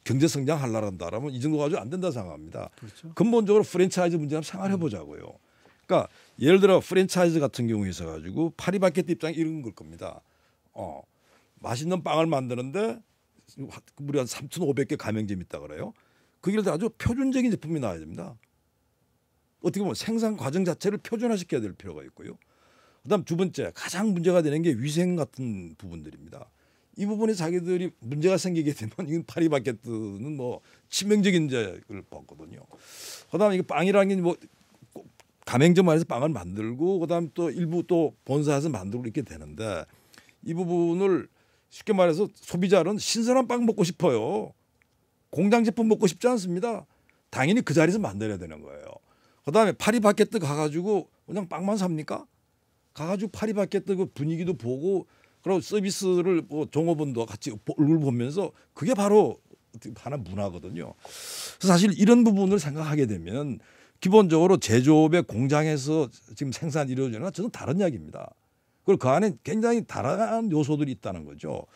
경제 성장하려한다라면 이 정도 가지고 안 된다 생각합니다. 그렇죠. 근본적으로 프랜차이즈 문제 한번 생각해 보자고요. 그러니까 예를 들어 프랜차이즈 같은 경우에 있어 가지고 파리바게트 입장이 이런 걸 겁니다. 맛있는 빵을 만드는데 우리 한 3,500개 가맹점이 있다 그래요. 거기를 아주 표준적인 제품이 나와야 됩니다. 어떻게 보면 생산 과정 자체를 표준화시켜야 될 필요가 있고요. 그다음 두 번째 가장 문제가 되는 게 위생 같은 부분들입니다. 이 부분에 자기들이 문제가 생기게 되면 이건 파리바게트는 뭐 치명적인 죄를 받거든요. 그다음에 이게 빵이라는 게 뭐 가맹점 안에서 빵을 만들고 그다음 또 일부 또 본사에서 만들고 이렇게 되는데 이 부분을 쉽게 말해서 소비자는 신선한 빵 먹고 싶어요. 공장 제품 먹고 싶지 않습니다. 당연히 그 자리에서 만들어야 되는 거예요. 그다음에 파리바게트 가가지고 그냥 빵만 삽니까? 가가지고 파리바게트 그 분위기도 보고 그리고 서비스를 뭐 종업원도 같이 얼굴 보면서 그게 바로 하나의 문화거든요. 그래서 사실 이런 부분을 생각하게 되면 기본적으로 제조업의 공장에서 지금 생산이 이루어지는 건 저는 다른 이야기입니다. 그리고 그 안에 굉장히 다양한 요소들이 있다는 거죠.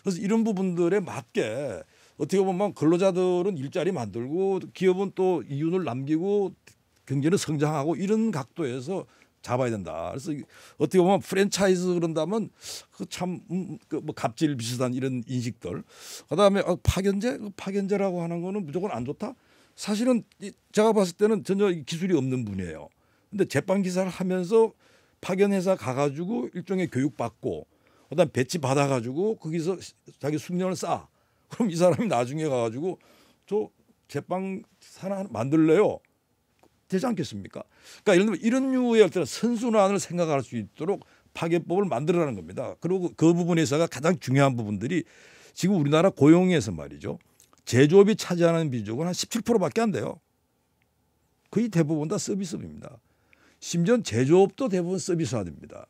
그래서 이런 부분들에 맞게 어떻게 보면 근로자들은 일자리 만들고 기업은 또 이윤을 남기고 경제는 성장하고 이런 각도에서 잡아야 된다. 그래서 어떻게 보면 프랜차이즈 그런다면 그 참 뭐 갑질 비슷한 이런 인식들. 그다음에 파견제라고 하는 거는 무조건 안 좋다. 사실은 제가 봤을 때는 전혀 기술이 없는 분이에요. 근데 제빵 기사를 하면서 파견 회사 가가지고 일종의 교육 받고 그다음 배치 받아가지고 거기서 자기 숙련을 쌓아. 그럼 이 사람이 나중에 가가지고 저 제빵 하나 만들래요. 되지 않겠습니까? 그러니까 예를 들면 이런 류의 어떤 선순환을 생각할 수 있도록 파견법을 만들어라는 겁니다. 그리고 그 부분에서가 가장 중요한 부분들이 지금 우리나라 고용에서 말이죠. 제조업이 차지하는 비중은 한 17%밖에 안 돼요. 거의 대부분 다 서비스업입니다. 심지어 제조업도 대부분 서비스화됩니다.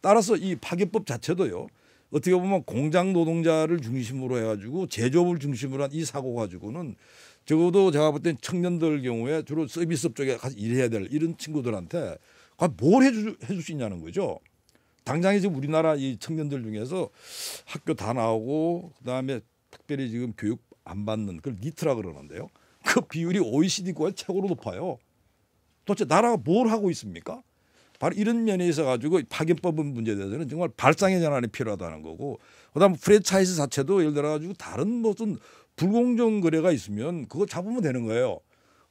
따라서 이 파견법 자체도요. 어떻게 보면 공장 노동자를 중심으로 해가지고 제조업을 중심으로 한 이 사고 가지고는 적어도 제가 볼 땐 청년들 경우에 주로 서비스업 쪽에 가서 일해야 될 이런 친구들한테 뭘 해줄 수 있냐는 거죠. 당장에 지금 우리나라 이 청년들 중에서 학교 다 나오고 그다음에 특별히 지금 교육 안 받는 그걸 니트라 그러는데요. 그 비율이 OECD국가 최고로 높아요. 도대체 나라가 뭘 하고 있습니까? 바로 이런 면에 있어 가지고 파견법 문제에 대해서는 정말 발상의 전환이 필요하다는 거고, 그다음 프랜차이즈 자체도 예를 들어 가지고 다른 무슨 불공정 거래가 있으면 그거 잡으면 되는 거예요.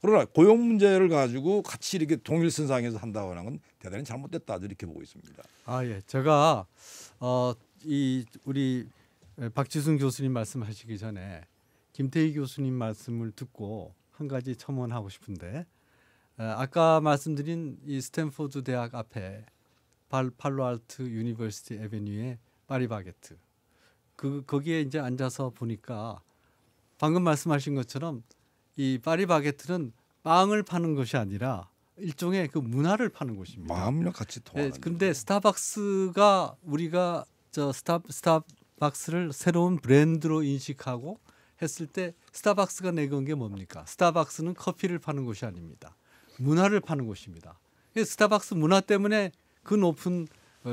그러나 고용 문제를 가지고 같이 이렇게 동일선상에서 한다고 하는 건 대단히 잘못됐다 이렇게 보고 있습니다. 예. 제가 이 우리 박지순 교수님 말씀하시기 전에 김태희 교수님 말씀을 듣고 한 가지 첨언하고 싶은데, 아까 말씀드린 이 스탠포드 대학 앞에 팔로알트 유니버시티 에베뉴의 파리바게트, 거기에 이제 앉아서 보니까 방금 말씀하신 것처럼 이 파리바게트는 빵을 파는 것이 아니라 일종의 그 문화를 파는 곳입니다. 마음이랑 같이 통하는. 근데 스타벅스가 우리가 스타벅스를 새로운 브랜드로 인식하고 했을 때 스타벅스가 내건 게 뭡니까? 스타벅스는 커피를 파는 곳이 아닙니다. 문화를 파는 곳입니다. 스타벅스 문화 때문에 그 높은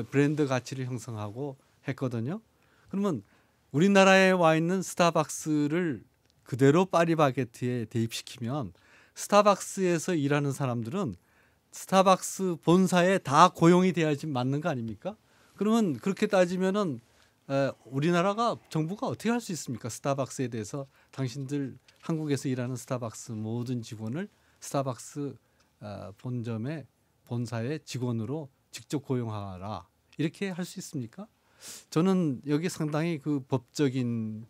브랜드 가치를 형성하고 했거든요. 그러면 우리나라에 와 있는 스타벅스를 그대로 파리바게트에 대입시키면 스타벅스에서 일하는 사람들은 스타벅스 본사에 다 고용이 돼야지 맞는 거 아닙니까? 그러면 그렇게 따지면은 우리나라가 정부가 어떻게 할 수 있습니까? 스타벅스에 대해서 당신들 한국에서 일하는 스타벅스 모든 직원을 스타벅스 본점의 본사의 직원으로 직접 고용하라, 이렇게 할 수 있습니까? 저는 여기 상당히 그 법적인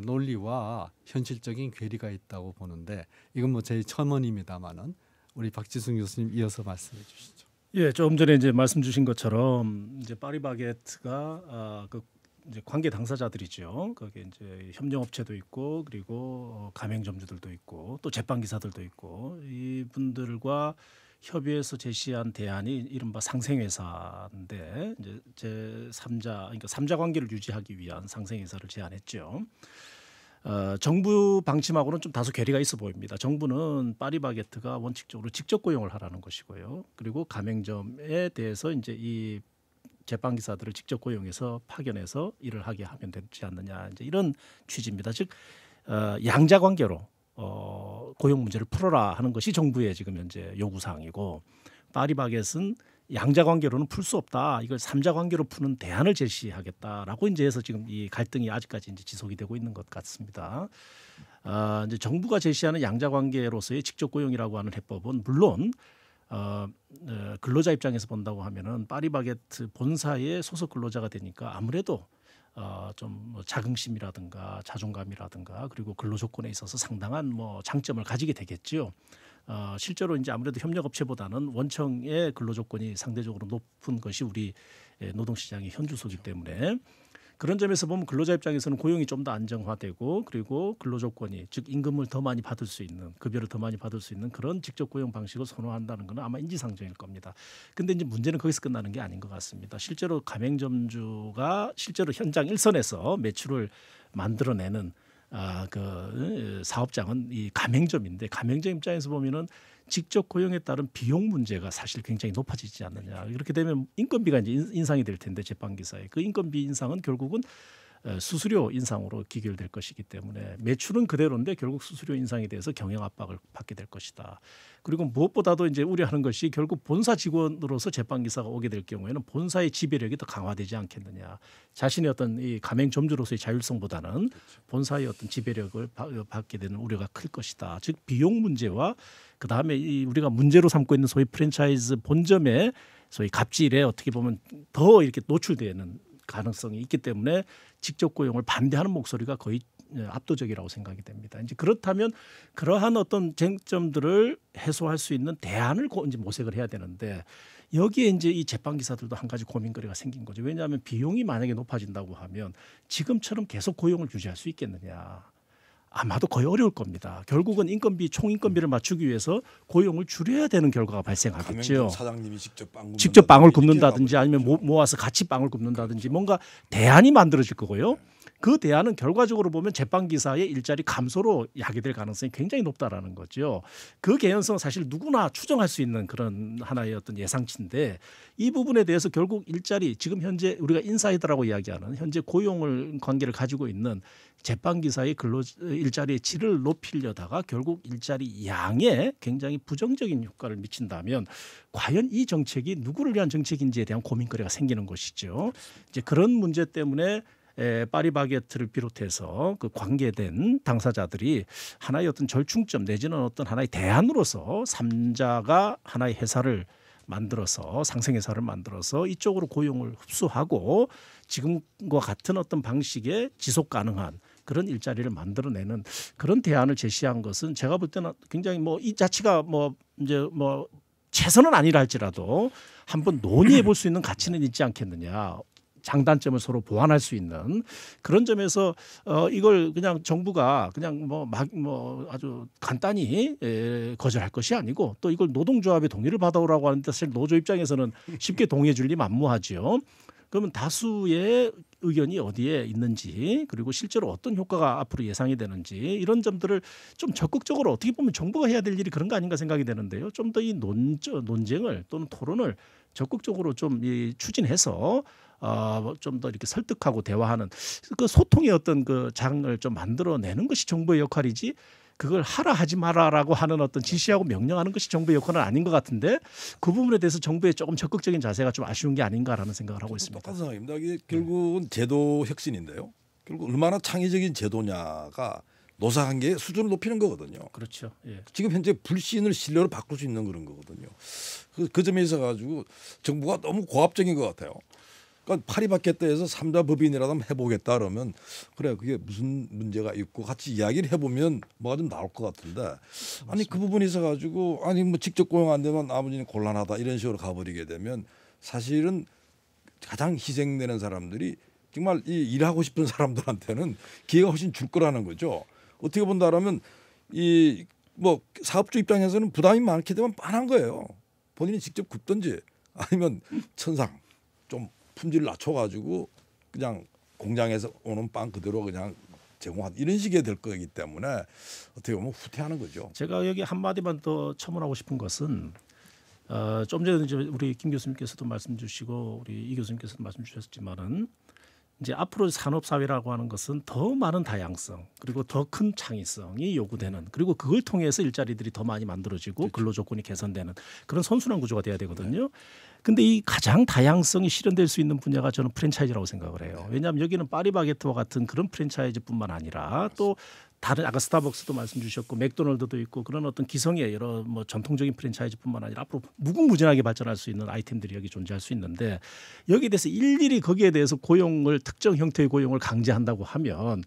논리와 현실적인 괴리가 있다고 보는데, 이건 뭐 제 첨언입니다만은 우리 박지순 교수님 이어서 말씀해 주시죠. 예, 조금 전에 이제 말씀 주신 것처럼 이제 파리바게트가 그 이제 관계 당사자들이죠. 거기에 이제 협력업체도 있고, 그리고 가맹점주들도 있고, 또 제빵 기사들도 있고, 이분들과 협의해서 제시한 대안이 이른바 상생회사인데, 이제 제3자, 그러니까 3자 관계를 유지하기 위한 상생회사를 제안했죠. 정부 방침하고는 좀 다소 괴리가 있어 보입니다. 정부는 파리바게트가 원칙적으로 직접 고용을 하라는 것이고요. 그리고 가맹점에 대해서 이제 이 제빵 기사들을 직접 고용해서 파견해서 일을 하게 하면 되지 않느냐, 이제 이런 취지입니다. 즉 양자 관계로 고용 문제를 풀어라 하는 것이 정부의 지금 현재 요구 사항이고, 파리바게트는 양자 관계로는 풀 수 없다. 이걸 삼자 관계로 푸는 대안을 제시하겠다라고 이제 해서 지금 이 갈등이 아직까지 이제 지속이 되고 있는 것 같습니다. 이제 정부가 제시하는 양자 관계로서의 직접 고용이라고 하는 해법은 물론 근로자 입장에서 본다고 하면은 파리바게트 본사의 소속 근로자가 되니까 아무래도 좀 자긍심이라든가 자존감이라든가 그리고 근로 조건에 있어서 상당한 뭐 장점을 가지게 되겠지요. 실제로 이제 아무래도 협력업체보다는 원청의 근로 조건이 상대적으로 높은 것이 우리 노동시장의 현주소이기 때문에, 그런 점에서 보면 근로자 입장에서는 고용이 좀 더 안정화되고, 그리고 근로 조건이, 즉 임금을 더 많이 받을 수 있는, 급여를 더 많이 받을 수 있는 그런 직접 고용 방식을 선호한다는 것은 아마 인지상정일 겁니다. 근데 이제 문제는 거기서 끝나는 게 아닌 것 같습니다. 실제로 가맹점주가 실제로 현장 일선에서 매출을 만들어내는 그 사업장은 이 가맹점인데, 가맹점 입장에서 보면은 직접 고용에 따른 비용 문제가 사실 굉장히 높아지지 않느냐. 이렇게 되면 인건비가 이제 인상이 될 텐데, 제빵기사의 그 인건비 인상은 결국은 수수료 인상으로 귀결될 것이기 때문에 매출은 그대로인데 결국 수수료 인상에 대해서 경영 압박을 받게 될 것이다. 그리고 무엇보다도 이제 우려하는 것이 결국 본사 직원으로서 제빵기사가 오게 될 경우에는 본사의 지배력이 더 강화되지 않겠느냐. 자신의 어떤 이 가맹점주로서의 자율성보다는 본사의 어떤 지배력을 받게 되는 우려가 클 것이다. 즉 비용 문제와 그 다음에 이 우리가 문제로 삼고 있는 소위 프랜차이즈 본점의 소위 갑질에 어떻게 보면 더 이렇게 노출되는 가능성이 있기 때문에 직접 고용을 반대하는 목소리가 거의 압도적이라고 생각이 됩니다. 이제 그렇다면 그러한 어떤 쟁점들을 해소할 수 있는 대안을 이제 모색을 해야 되는데 여기에 이제 이 제빵기사들도 한 가지 고민거리가 생긴 거죠. 왜냐하면 비용이 만약에 높아진다고 하면 지금처럼 계속 고용을 유지할 수 있겠느냐. 아마도 거의 어려울 겁니다. 결국은 인건비 총인건비를 맞추기 위해서 고용을 줄여야 되는 결과가 발생하겠죠. 사장님이 직접 빵을 굽는다든지 아니면 모아서 같이 빵을 굽는다든지 뭔가 대안이 만들어질 거고요. 그 대안은 결과적으로 보면 제빵기사의 일자리 감소로 야기될 가능성이 굉장히 높다라는 거죠. 그 개연성은 사실 누구나 추정할 수 있는 그런 하나의 어떤 예상치인데 이 부분에 대해서 결국 일자리 지금 현재 우리가 인사이드라고 이야기하는 현재 고용을 관계를 가지고 있는 제빵기사의 일자리의 질을 높이려다가 결국 일자리 양에 굉장히 부정적인 효과를 미친다면 과연 이 정책이 누구를 위한 정책인지에 대한 고민거리가 생기는 것이죠. 이제 그런 문제 때문에 파리바게트를 비롯해서 그 관계된 당사자들이 하나의 어떤 절충점 내지는 어떤 하나의 대안으로서 3자가 하나의 회사를 만들어서 상생회사를 만들어서 이쪽으로 고용을 흡수하고 지금과 같은 어떤 방식의 지속 가능한 그런 일자리를 만들어내는 그런 대안을 제시한 것은 제가 볼 때는 굉장히 뭐 이 자체가 뭐 이제 뭐 최선은 아니라 할지라도 한번 논의해 볼 수 있는 가치는 있지 않겠느냐. 장단점을 서로 보완할 수 있는 그런 점에서 이걸 그냥 정부가 그냥 뭐 아주 간단히 거절할 것이 아니고 또 이걸 노동조합의 동의를 받아오라고 하는데 사실 노조 입장에서는 쉽게 동의해 줄 리 만무하죠. 그러면 다수의 의견이 어디에 있는지 그리고 실제로 어떤 효과가 앞으로 예상이 되는지 이런 점들을 좀 적극적으로 어떻게 보면 정부가 해야 될 일이 그런 거 아닌가 생각이 되는데요. 좀 더 이 논쟁을 또는 토론을 적극적으로 좀 추진해서 좀 더 이렇게 설득하고 대화하는 그 소통의 어떤 그 장을 좀 만들어내는 것이 정부의 역할이지 그걸 하라 하지 마라라고 하는 어떤 지시하고 명령하는 것이 정부의 역할은 아닌 것 같은데 그 부분에 대해서 정부의 조금 적극적인 자세가 좀 아쉬운 게 아닌가라는 생각을 하고 있습니다. 똑같은 상황입니다. 이게 결국은 제도 혁신인데요. 결국 얼마나 창의적인 제도냐가 노사관계의 수준을 높이는 거거든요. 그렇죠. 예. 지금 현재 불신을 신뢰로 바꿀 수 있는 그런 거거든요. 그 점에 있어 가지고 정부가 너무 고압적인 것 같아요. 그러니까 파리바게뜨에서 3자 법인이라도 한번 해보겠다 그러면 그래 그게 무슨 문제가 있고 같이 이야기를 해보면 뭐가 좀 나올 것 같은데 맞습니다. 아니 그 부분이 있어 가지고 아니 뭐 직접 고용 안 되면 아버지는 곤란하다 이런 식으로 가버리게 되면 사실은 가장 희생되는 사람들이 정말 이 일하고 싶은 사람들한테는 기회가 훨씬 줄 거라는 거죠. 어떻게 본다라면 이 뭐 사업주 입장에서는 부담이 많게 되면 뻔한 거예요. 본인이 직접 굽든지 아니면 천상 좀 품질을 낮춰가지고 그냥 공장에서 오는 빵 그대로 그냥 제공한 이런 식이 될 거기 때문에 어떻게 보면 후퇴하는 거죠. 제가 여기 한 마디만 더 첨언하고 싶은 것은 좀 전에 이제 우리 김 교수님께서도 말씀 주시고 우리 이 교수님께서도 말씀 주셨지만은 이제 앞으로 산업 사회라고 하는 것은 더 많은 다양성 그리고 더 큰 창의성이 요구되는 그리고 그걸 통해서 일자리들이 더 많이 만들어지고 그렇죠. 근로 조건이 개선되는 그런 선순환 구조가 돼야 되거든요. 근데 이 가장 다양성이 실현될 수 있는 분야가 저는 프랜차이즈라고 생각을 해요. 왜냐하면 여기는 파리바게뜨와 같은 그런 프랜차이즈뿐만 아니라 또 다른 아까 스타벅스도 말씀 주셨고 맥도날드도 있고 그런 어떤 기성의 여러 뭐 전통적인 프랜차이즈뿐만 아니라 앞으로 무궁무진하게 발전할 수 있는 아이템들이 여기 존재할 수 있는데 여기에 대해서 일일이 거기에 대해서 고용을 특정 형태의 고용을 강제한다고 하면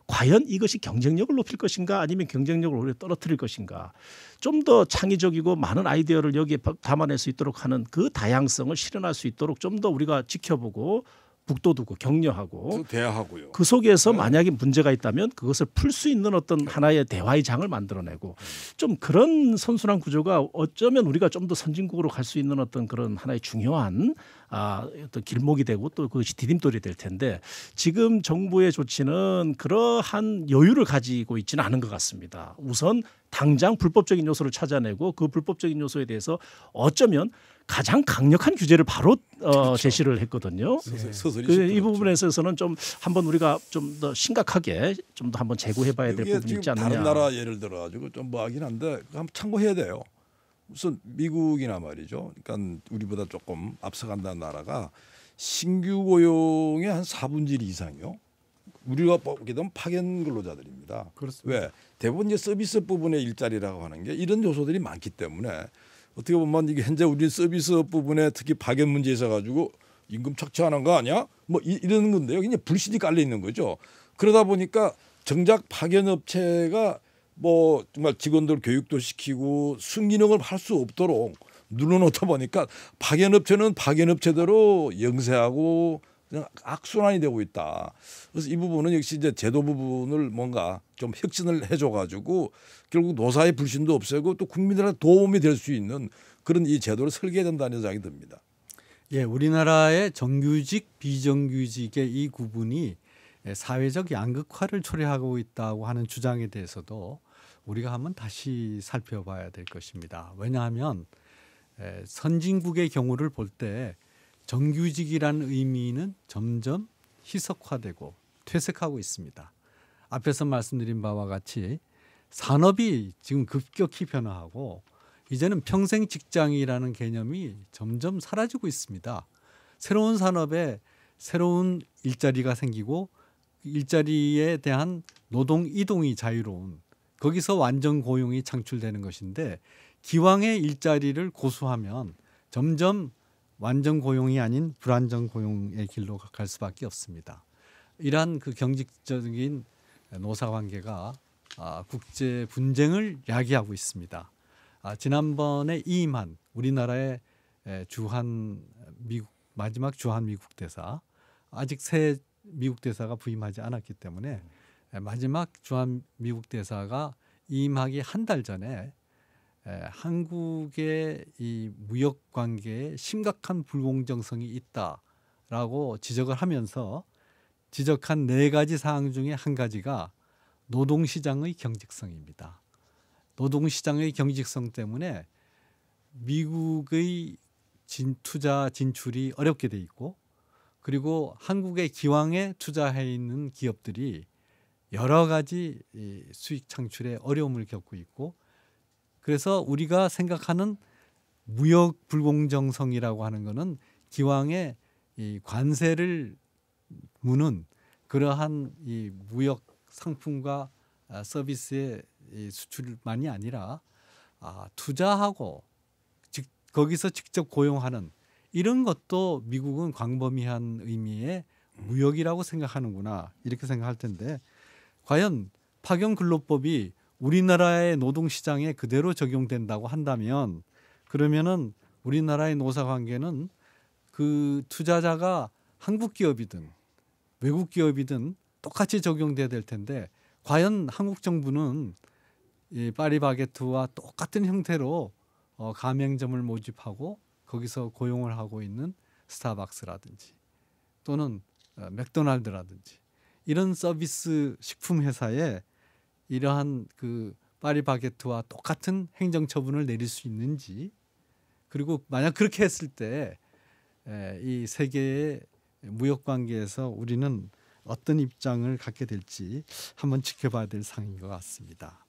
과연 이것이 경쟁력을 높일 것인가 아니면 경쟁력을 오히려 떨어뜨릴 것인가 좀 더 창의적이고 많은 아이디어를 여기에 담아낼 수 있도록 하는 그 다양성을 실현할 수 있도록 좀 더 우리가 지켜보고 북돋우고 격려하고 대화하고요. 그 속에서 만약에 문제가 있다면 그것을 풀 수 있는 어떤 하나의 대화의 장을 만들어내고 좀 그런 선순환 구조가 어쩌면 우리가 좀 더 선진국으로 갈 수 있는 어떤 그런 하나의 중요한 어떤 길목이 되고 또 그것이 디딤돌이 될 텐데 지금 정부의 조치는 그러한 여유를 가지고 있지는 않은 것 같습니다. 우선 당장 불법적인 요소를 찾아내고 그 불법적인 요소에 대해서 어쩌면 가장 강력한 규제를 바로 제시를 했거든요. 서서히 이 부분에 있어서는 좀 한번 우리가 좀 더 심각하게 좀 더 한번 재고해봐야 될 이게 부분이 있지 지금 않느냐. 다른 나라 예를 들어 가지고 좀 뭐 하긴 한데 그거 한번 참고해야 돼요. 우선 미국이나 말이죠. 그러니까 우리보다 조금 앞서간다는 나라가 신규 고용의 한 4분의 1 이상이요. 우리가 보게 되면 파견 근로자들입니다. 그렇습니다. 왜? 대부분 이제 서비스 부분의 일자리라고 하는 게 이런 요소들이 많기 때문에 어떻게 보면 이게 현재 우리 서비스 부분에 특히 파견 문제에 있어 가지고 임금 착취하는 거 아니야? 뭐 이런 건데요. 그냥 불신이 깔려 있는 거죠. 그러다 보니까 정작 파견 업체가 뭐 정말 직원들 교육도 시키고 순기능을 할 수 없도록 눌러놓다 보니까 파견 업체는 파견 업체대로 영세하고 그냥 악순환이 되고 있다. 그래서 이 부분은 역시 이제 제도 부분을 뭔가 좀 혁신을 해줘가지고 결국 노사의 불신도 없애고 또 국민들한테 도움이 될 수 있는 그런 이 제도를 설계해야 된다는 생각이 듭니다. 예, 우리나라의 정규직, 비정규직의 이 구분이 사회적 양극화를 초래하고 있다고 하는 주장에 대해서도 우리가 한번 다시 살펴봐야 될 것입니다. 왜냐하면 선진국의 경우를 볼 때 정규직이라는 의미는 점점 희석화되고 퇴색하고 있습니다. 앞에서 말씀드린 바와 같이 산업이 지금 급격히 변화하고 이제는 평생 직장이라는 개념이 점점 사라지고 있습니다. 새로운 산업에 새로운 일자리가 생기고 일자리에 대한 노동 이동이 자유로운 거기서 완전 고용이 창출되는 것인데 기왕의 일자리를 고수하면 점점 완전 고용이 아닌 불안정 고용의 길로 갈 수밖에 없습니다. 이러한 그 경직적인 노사 관계가 국제 분쟁을 야기하고 있습니다. 지난번에 이임한 우리나라의 주한 미국 마지막 주한 미국 대사 아직 새 미국 대사가 부임하지 않았기 때문에 마지막 주한 미국 대사가 이임하기 한 달 전에 한국의 이 무역 관계에 심각한 불공정성이 있다라고 지적을 하면서 지적한 4가지 사항 중에 한 가지가 노동시장의 경직성입니다. 노동시장의 경직성 때문에 미국의 투자 진출이 어렵게 돼 있고 그리고 한국의 기왕에 투자해 있는 기업들이 여러 가지 수익 창출에 어려움을 겪고 있고 그래서 우리가 생각하는 무역 불공정성이라고 하는 것은 기왕에 이 관세를 무는 그러한 이 무역 상품과 서비스의 수출만이 아니라 투자하고 거기서 직접 고용하는 이런 것도 미국은 광범위한 의미의 무역이라고 생각하는구나 이렇게 생각할 텐데 과연 파견근로법이 우리나라의 노동시장에 그대로 적용된다고 한다면 그러면은 우리나라의 노사관계는 그 투자자가 한국 기업이든 외국 기업이든 똑같이 적용돼야 될 텐데 과연 한국 정부는 이 파리바게트와 똑같은 형태로 가맹점을 모집하고 거기서 고용을 하고 있는 스타벅스라든지 또는 맥도날드라든지 이런 서비스 식품 회사에 이러한 그 파리바게트와 똑같은 행정처분을 내릴 수 있는지 그리고 만약 그렇게 했을 때 이 세계의 무역 관계에서 우리는 어떤 입장을 갖게 될지 한번 지켜봐야 될 상황인 것 같습니다.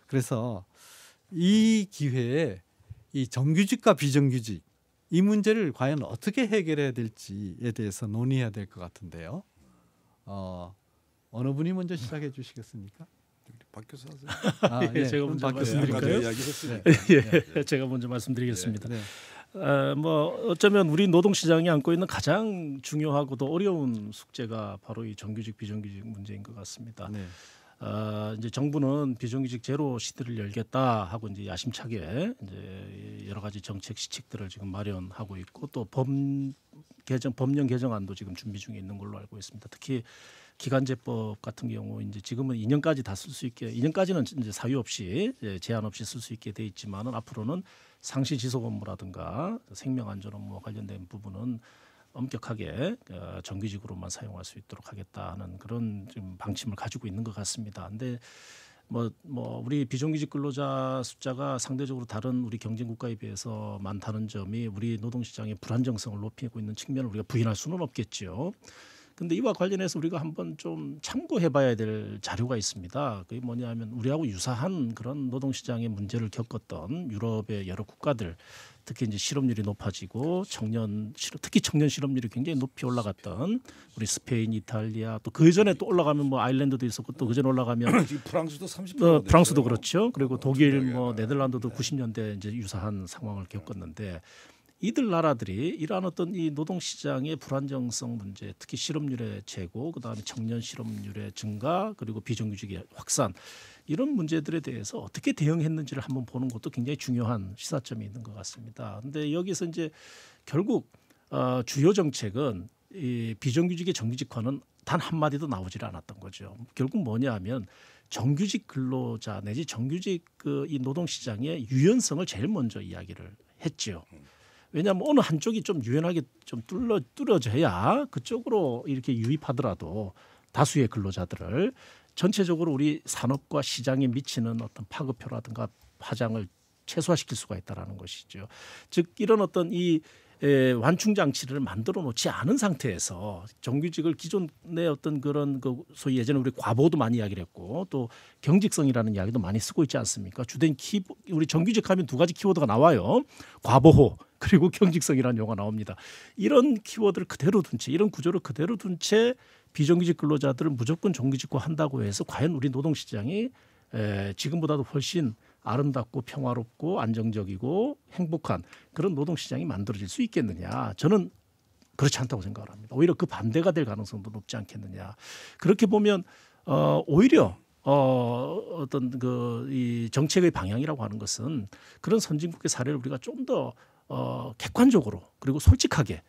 그래서 이 기회에 이 정규직과 비정규직 이 문제를 과연 어떻게 해결해야 될지에 대해서 논의해야 될 것 같은데요. 어느 분이 먼저 시작해 주시겠습니까? 박 교수 하세요. 예, 제가 먼저 말씀드릴까요? 예, 제가 먼저 말씀드리겠습니다. 네. 뭐 어쩌면 우리 노동시장이 안고 있는 가장 중요하고도 어려운 숙제가 바로 이 정규직 비정규직 문제인 것 같습니다. 네. 이제 정부는 비정규직 제로 시대를 열겠다 하고 이제 야심차게 이제 여러 가지 정책 시책들을 지금 마련하고 있고 또 법령 개정안도 지금 준비 중에 있는 걸로 알고 있습니다. 특히 기간제법 같은 경우 이제 지금은 2년까지 다 쓸 수 있게 2년까지는 이제 사유 없이 제한 없이 쓸 수 있게 돼 있지만은 앞으로는 상시 지속 업무라든가 생명 안전 업무와 관련된 부분은 엄격하게 정규직으로만 사용할 수 있도록 하겠다는 그런 좀 방침을 가지고 있는 것 같습니다. 근데 우리 비정규직 근로자 숫자가 상대적으로 다른 우리 경쟁 국가에 비해서 많다는 점이 우리 노동시장의 불안정성을 높이고 있는 측면을 우리가 부인할 수는 없겠죠. 근데 이와 관련해서 우리가 한번 좀 참고해봐야 될 자료가 있습니다. 그게 뭐냐면 우리하고 유사한 그런 노동시장의 문제를 겪었던 유럽의 여러 국가들, 특히 이제 실업률이 높아지고 특히 청년 실업률이 굉장히 높이 올라갔던 우리 스페인, 이탈리아, 또 그 전에 또 올라가면 뭐 아일랜드도 있었고 또 그 전에 올라가면 지금 프랑스도 30%. 프랑스도 그렇죠. 그리고 독일, 엄청나게. 네덜란드도 90년대 이제 유사한 상황을 겪었는데. 이들 나라들이 이러한 어떤 이 노동시장의 불안정성 문제, 특히 실업률의 제고, 그다음에 청년 실업률의 증가, 그리고 비정규직의 확산 이런 문제들에 대해서 어떻게 대응했는지를 한번 보는 것도 굉장히 중요한 시사점이 있는 것 같습니다. 그런데 여기서 이제 결국 주요 정책은 이 비정규직의 정규직화는 단 한마디도 나오질 않았던 거죠. 결국 뭐냐 하면 정규직 근로자 내지 정규직 이 노동시장의 유연성을 제일 먼저 이야기를 했죠. 왜냐하면 어느 한쪽이 좀 유연하게 좀 뚫어져야 그쪽으로 이렇게 유입하더라도 다수의 근로자들을 전체적으로 우리 산업과 시장에 미치는 어떤 파급효라든가 파장을 최소화시킬 수가 있다라는 것이죠. 즉 이런 어떤 이 완충 장치를 만들어 놓지 않은 상태에서 정규직을 기존의 어떤 그런 소위 예전에 우리 과보도 많이 이야기를 했고 또 경직성이라는 이야기도 많이 쓰고 있지 않습니까? 주된 우리 정규직 하면 두 가지 키워드가 나와요. 과보호 그리고 경직성이라는 용어가 나옵니다. 이런 키워드를 그대로 둔 채, 이런 구조를 그대로 둔 채 비정규직 근로자들을 무조건 정규직화 한다고 해서 과연 우리 노동시장이 지금보다도 훨씬 아름답고 평화롭고 안정적이고 행복한 그런 노동시장이 만들어질 수 있겠느냐. 저는 그렇지 않다고 생각을 합니다. 오히려 그 반대가 될 가능성도 높지 않겠느냐. 그렇게 보면 오히려 어떤 이 정책의 방향이라고 하는 것은 그런 선진국의 사례를 우리가 좀 더 객관적으로 그리고 솔직하게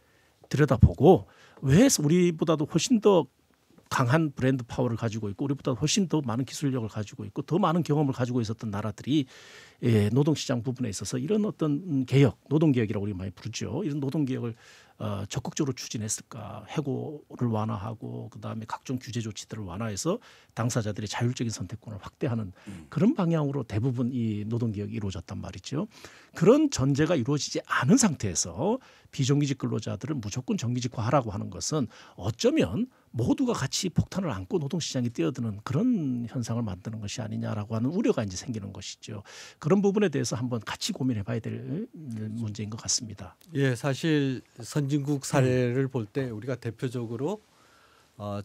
들여다보고 왜 우리보다도 훨씬 더 강한 브랜드 파워를 가지고 있고 우리보다 훨씬 더 많은 기술력을 가지고 있고 더 많은 경험을 가지고 있었던 나라들이 노동시장 부분에 있어서 이런 어떤 개혁, 노동개혁이라고 우리 많이 부르죠. 이런 노동개혁을 적극적으로 추진했을까. 해고를 완화하고 그다음에 각종 규제 조치들을 완화해서 당사자들의 자율적인 선택권을 확대하는 그런 방향으로 대부분 이 노동개혁이 이루어졌단 말이죠. 그런 전제가 이루어지지 않은 상태에서 비정규직 근로자들을 무조건 정규직화하라고 하는 것은 어쩌면 모두가 같이 폭탄을 안고 노동시장에 뛰어드는 그런 현상을 만드는 것이 아니냐라고 하는 우려가 이제 생기는 것이죠. 그런 부분에 대해서 한번 같이 고민해봐야 될 문제인 것 같습니다. 예, 사실 선진국 사례를 볼 때 우리가 대표적으로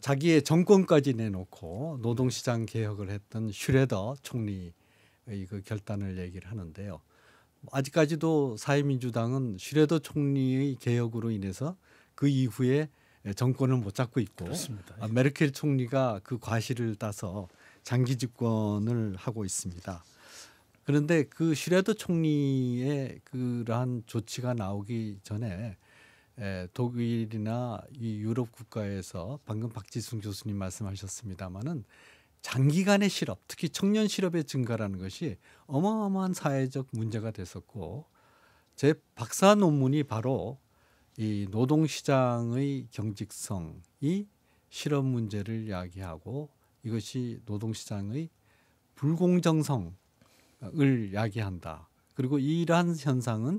자기의 정권까지 내놓고 노동시장 개혁을 했던 슈레더 총리의 그 결단을 얘기를 하는데요. 아직까지도 사회민주당은 슈레더 총리의 개혁으로 인해서 그 이후에 정권을 못 잡고 있고 그렇습니다. 메르켈 총리가 그 과실을 따서 장기 집권을 하고 있습니다. 그런데 그 슈레더 총리의 그러한 조치가 나오기 전에 독일이나 이 유럽 국가에서 방금 박지순 교수님 말씀하셨습니다마는 장기간의 실업, 특히 청년 실업의 증가라는 것이 어마어마한 사회적 문제가 됐었고 제 박사 논문이 바로 이 노동시장의 경직성이 실업 문제를 이야기하고 이것이 노동시장의 불공정성을 이야기한다. 그리고 이러한 현상은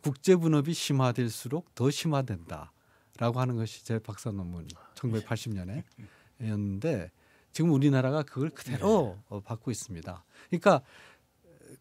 국제분업이 심화될수록 더 심화된다라고 하는 것이 제 박사 논문 1980년에였는데 지금 우리나라가 그걸 그대로 받고 있습니다. 그러니까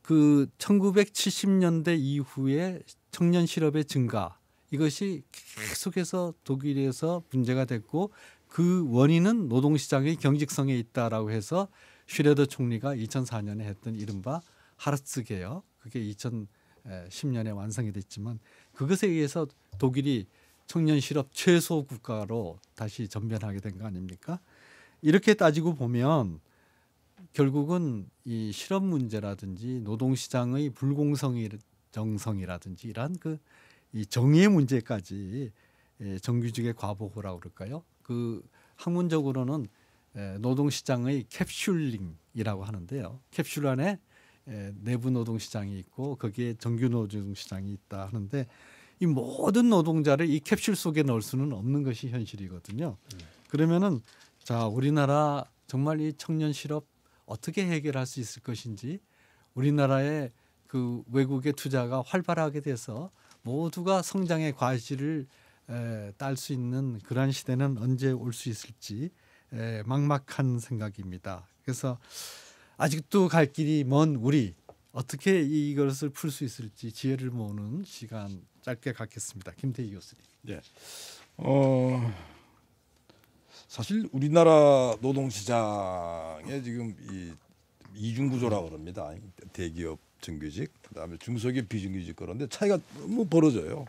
그 1970년대 이후에 청년 실업의 증가 이것이 계속해서 독일에서 문제가 됐고 그 원인은 노동시장의 경직성에 있다라고 해서 슈레더 총리가 2004년에 했던 이른바 하르츠 개혁 그게 2010년에 완성이 됐지만 그것에 의해서 독일이 청년 실업 최소 국가로 다시 전변하게 된 거 아닙니까? 이렇게 따지고 보면 결국은 이 실업 문제라든지 노동시장의 불공정성이라든지 이러한 이 정의의 문제까지 정규직의 과보호라고 그럴까요? 그 학문적으로는 노동시장의 캡슐링이라고 하는데요. 캡슐 안에 내부 노동시장이 있고 거기에 정규 노동시장이 있다 하는데 이 모든 노동자를 이 캡슐 속에 넣을 수는 없는 것이 현실이거든요. 그러면은 자 우리나라 정말 이 청년 실업 어떻게 해결할 수 있을 것인지 우리나라의 그 외국의 투자가 활발하게 돼서 모두가 성장의 과실을 딸 수 있는 그러한 시대는 언제 올 수 있을지 막막한 생각입니다. 그래서 아직도 갈 길이 먼 우리 어떻게 이것을 풀 수 있을지 지혜를 모으는 시간 짧게 갖겠습니다. 김태희 교수님. 네. 사실 우리나라 노동시장에 지금 이 이중 구조라고 그럽니다. 대기업 정규직, 그다음에 중소기업 비정규직 그런데 차이가 너무 벌어져요.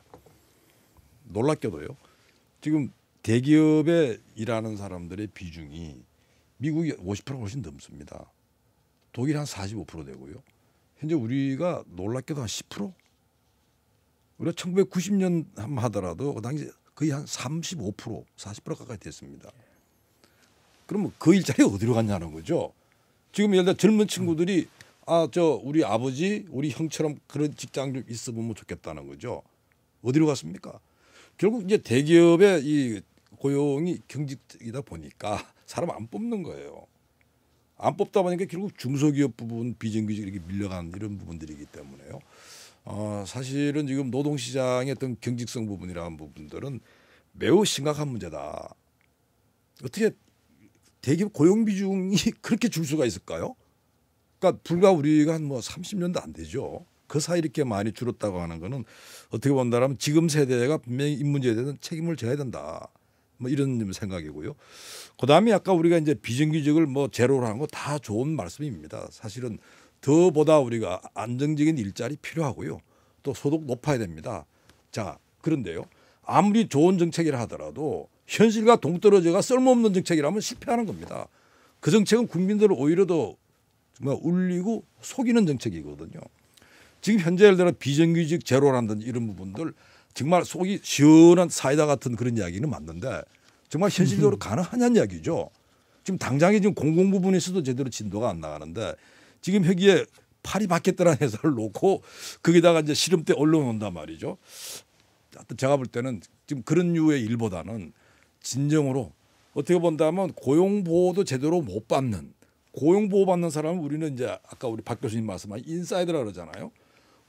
놀랍게도요. 지금 대기업에 일하는 사람들의 비중이 미국이 50% 훨씬 넘습니다. 독일이 한 45% 되고요. 현재 우리가 놀랍게도 한 10%? 우리가 1990년 하더라도 그 당시 거의 한 35%, 40% 가까이 됐습니다. 그러면 그 일자리 어디로 갔냐는 거죠. 지금 예를 들어 젊은 친구들이 우리 아버지, 우리 형처럼 그런 직장 좀 있어보면 좋겠다는 거죠. 어디로 갔습니까? 결국 이제 대기업의 이 고용이 경직이다 보니까 사람 안 뽑는 거예요. 안 뽑다 보니까 결국 중소기업 부분 비정규직 이렇게 밀려간 이런 부분들이기 때문에요. 사실은 지금 노동시장의 어떤 경직성 부분이라는 부분들은 매우 심각한 문제다. 어떻게 대기업 고용 비중이 그렇게 줄 수가 있을까요? 그러니까 불과 우리가 한 뭐 30년도 안 되죠. 그 사이 이렇게 많이 줄었다고 하는 거는 어떻게 본다면 지금 세대가 분명히 이 문제에 대해서는 책임을 져야 된다. 뭐 이런 생각이고요. 그다음에 아까 우리가 이제 비정규직을 뭐 제로로 하는 거 다 좋은 말씀입니다. 사실은 더보다 우리가 안정적인 일자리 필요하고요. 또 소득 높아야 됩니다. 자, 그런데요. 아무리 좋은 정책이라 하더라도 현실과 동떨어져가 쓸모없는 정책이라면 실패하는 겁니다. 그 정책은 국민들을 오히려 더 정말 울리고 속이는 정책이거든요. 지금 현재 예를 들어 비정규직 제로라든지 이런 부분들 정말 속이 시원한 사이다 같은 그런 이야기는 맞는데 정말 현실적으로 가능하냐는 이야기죠. 지금 당장에 지금 공공 부분에서도 제대로 진도가 안 나가는데 지금 여기에 파리바게뜨라는 회사를 놓고 거기다가 이제 시름 때 올려놓는단 말이죠. 제가 볼 때는 지금 그런 류의 일보다는 진정으로 어떻게 본다면 고용보호도 제대로 못 받는 고용보호 받는 사람은 우리는 이제 아까 우리 박 교수님 말씀하신 인사이드라 그러잖아요.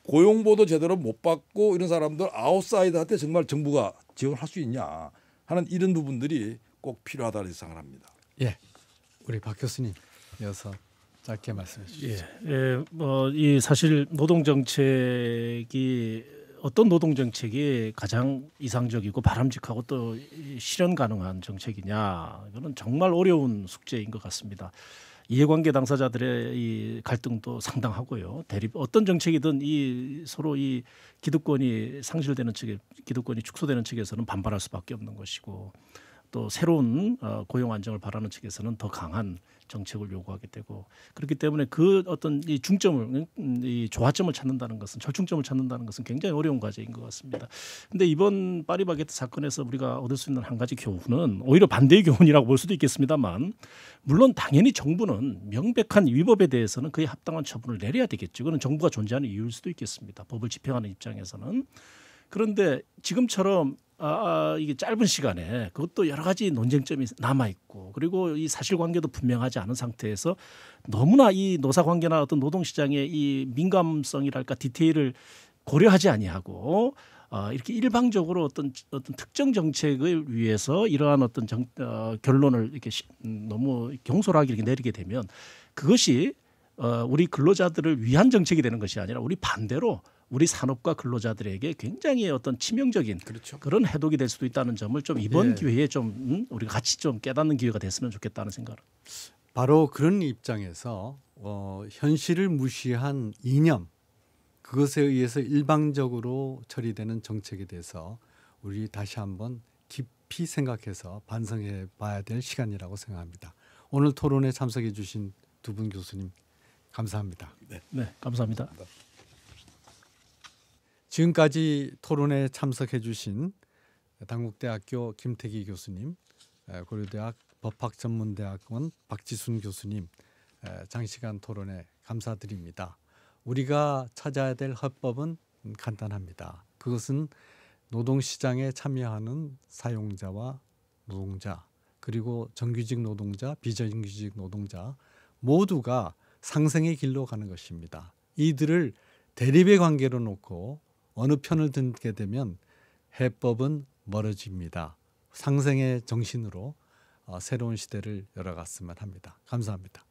고용보호도 제대로 못 받고 이런 사람들 아웃사이드한테 정말 정부가 지원할 수 있냐 하는 이런 부분들이 꼭 필요하다는 생각을 합니다. 예, 우리 박 교수님 이어서 짧게 말씀해 주시죠. 이 사실 노동 정책이 어떤 노동 정책이 가장 이상적이고 바람직하고 또 실현 가능한 정책이냐 이거는 정말 어려운 숙제인 것 같습니다. 이해관계 당사자들의 이 갈등도 상당하고요. 대립 어떤 정책이든 이 서로 이 기득권이 상실되는 측에 기득권이 축소되는 측에서는 반발할 수밖에 없는 것이고 또 새로운 고용 안정을 바라는 측에서는 더 강한 정책을 요구하게 되고 그렇기 때문에 그 어떤 이 중점을 이 조화점을 찾는다는 것은 절충점을 찾는다는 것은 굉장히 어려운 과제인 것 같습니다. 그런데 이번 파리바게뜨 사건에서 우리가 얻을 수 있는 한 가지 교훈은 오히려 반대의 교훈이라고 볼 수도 있겠습니다만 물론 당연히 정부는 명백한 위법에 대해서는 그에 합당한 처분을 내려야 되겠죠. 그건 정부가 존재하는 이유일 수도 있겠습니다. 법을 집행하는 입장에서는. 그런데 지금처럼 이게 짧은 시간에 그것도 여러 가지 논쟁점이 남아 있고 그리고 이 사실관계도 분명하지 않은 상태에서 너무나 이 노사관계나 어떤 노동시장의 이 민감성이랄까 디테일을 고려하지 아니하고 이렇게 일방적으로 어떤 특정 정책을 위해서 이러한 어떤 결론을 이렇게 너무 경솔하게 이렇게 내리게 되면 그것이 우리 근로자들을 위한 정책이 되는 것이 아니라 우리 반대로 우리 산업과 근로자들에게 굉장히 어떤 치명적인 그렇죠. 그런 해독이 될 수도 있다는 점을 좀 이번 기회에 좀 우리가 같이 좀 깨닫는 기회가 됐으면 좋겠다는 생각을. 바로 그런 입장에서 현실을 무시한 이념 그것에 의해서 일방적으로 처리되는 정책에 대해서 우리 다시 한번 깊이 생각해서 반성해 봐야 될 시간이라고 생각합니다. 오늘 토론에 참석해 주신 두 분 교수님 감사합니다. 네, 감사합니다. 지금까지 토론에 참석해 주신 당국대학교 김태기 교수님, 고려대학 법학전문대학원 박지순 교수님 장시간 토론에 감사드립니다. 우리가 찾아야 될 헌법은 간단합니다. 그것은 노동시장에 참여하는 사용자와 노동자 그리고 정규직 노동자, 비정규직 노동자 모두가 상생의 길로 가는 것입니다. 이들을 대립의 관계로 놓고 어느 편을 들게 되면 해법은 멀어집니다. 상생의 정신으로 새로운 시대를 열어갔으면 합니다. 감사합니다.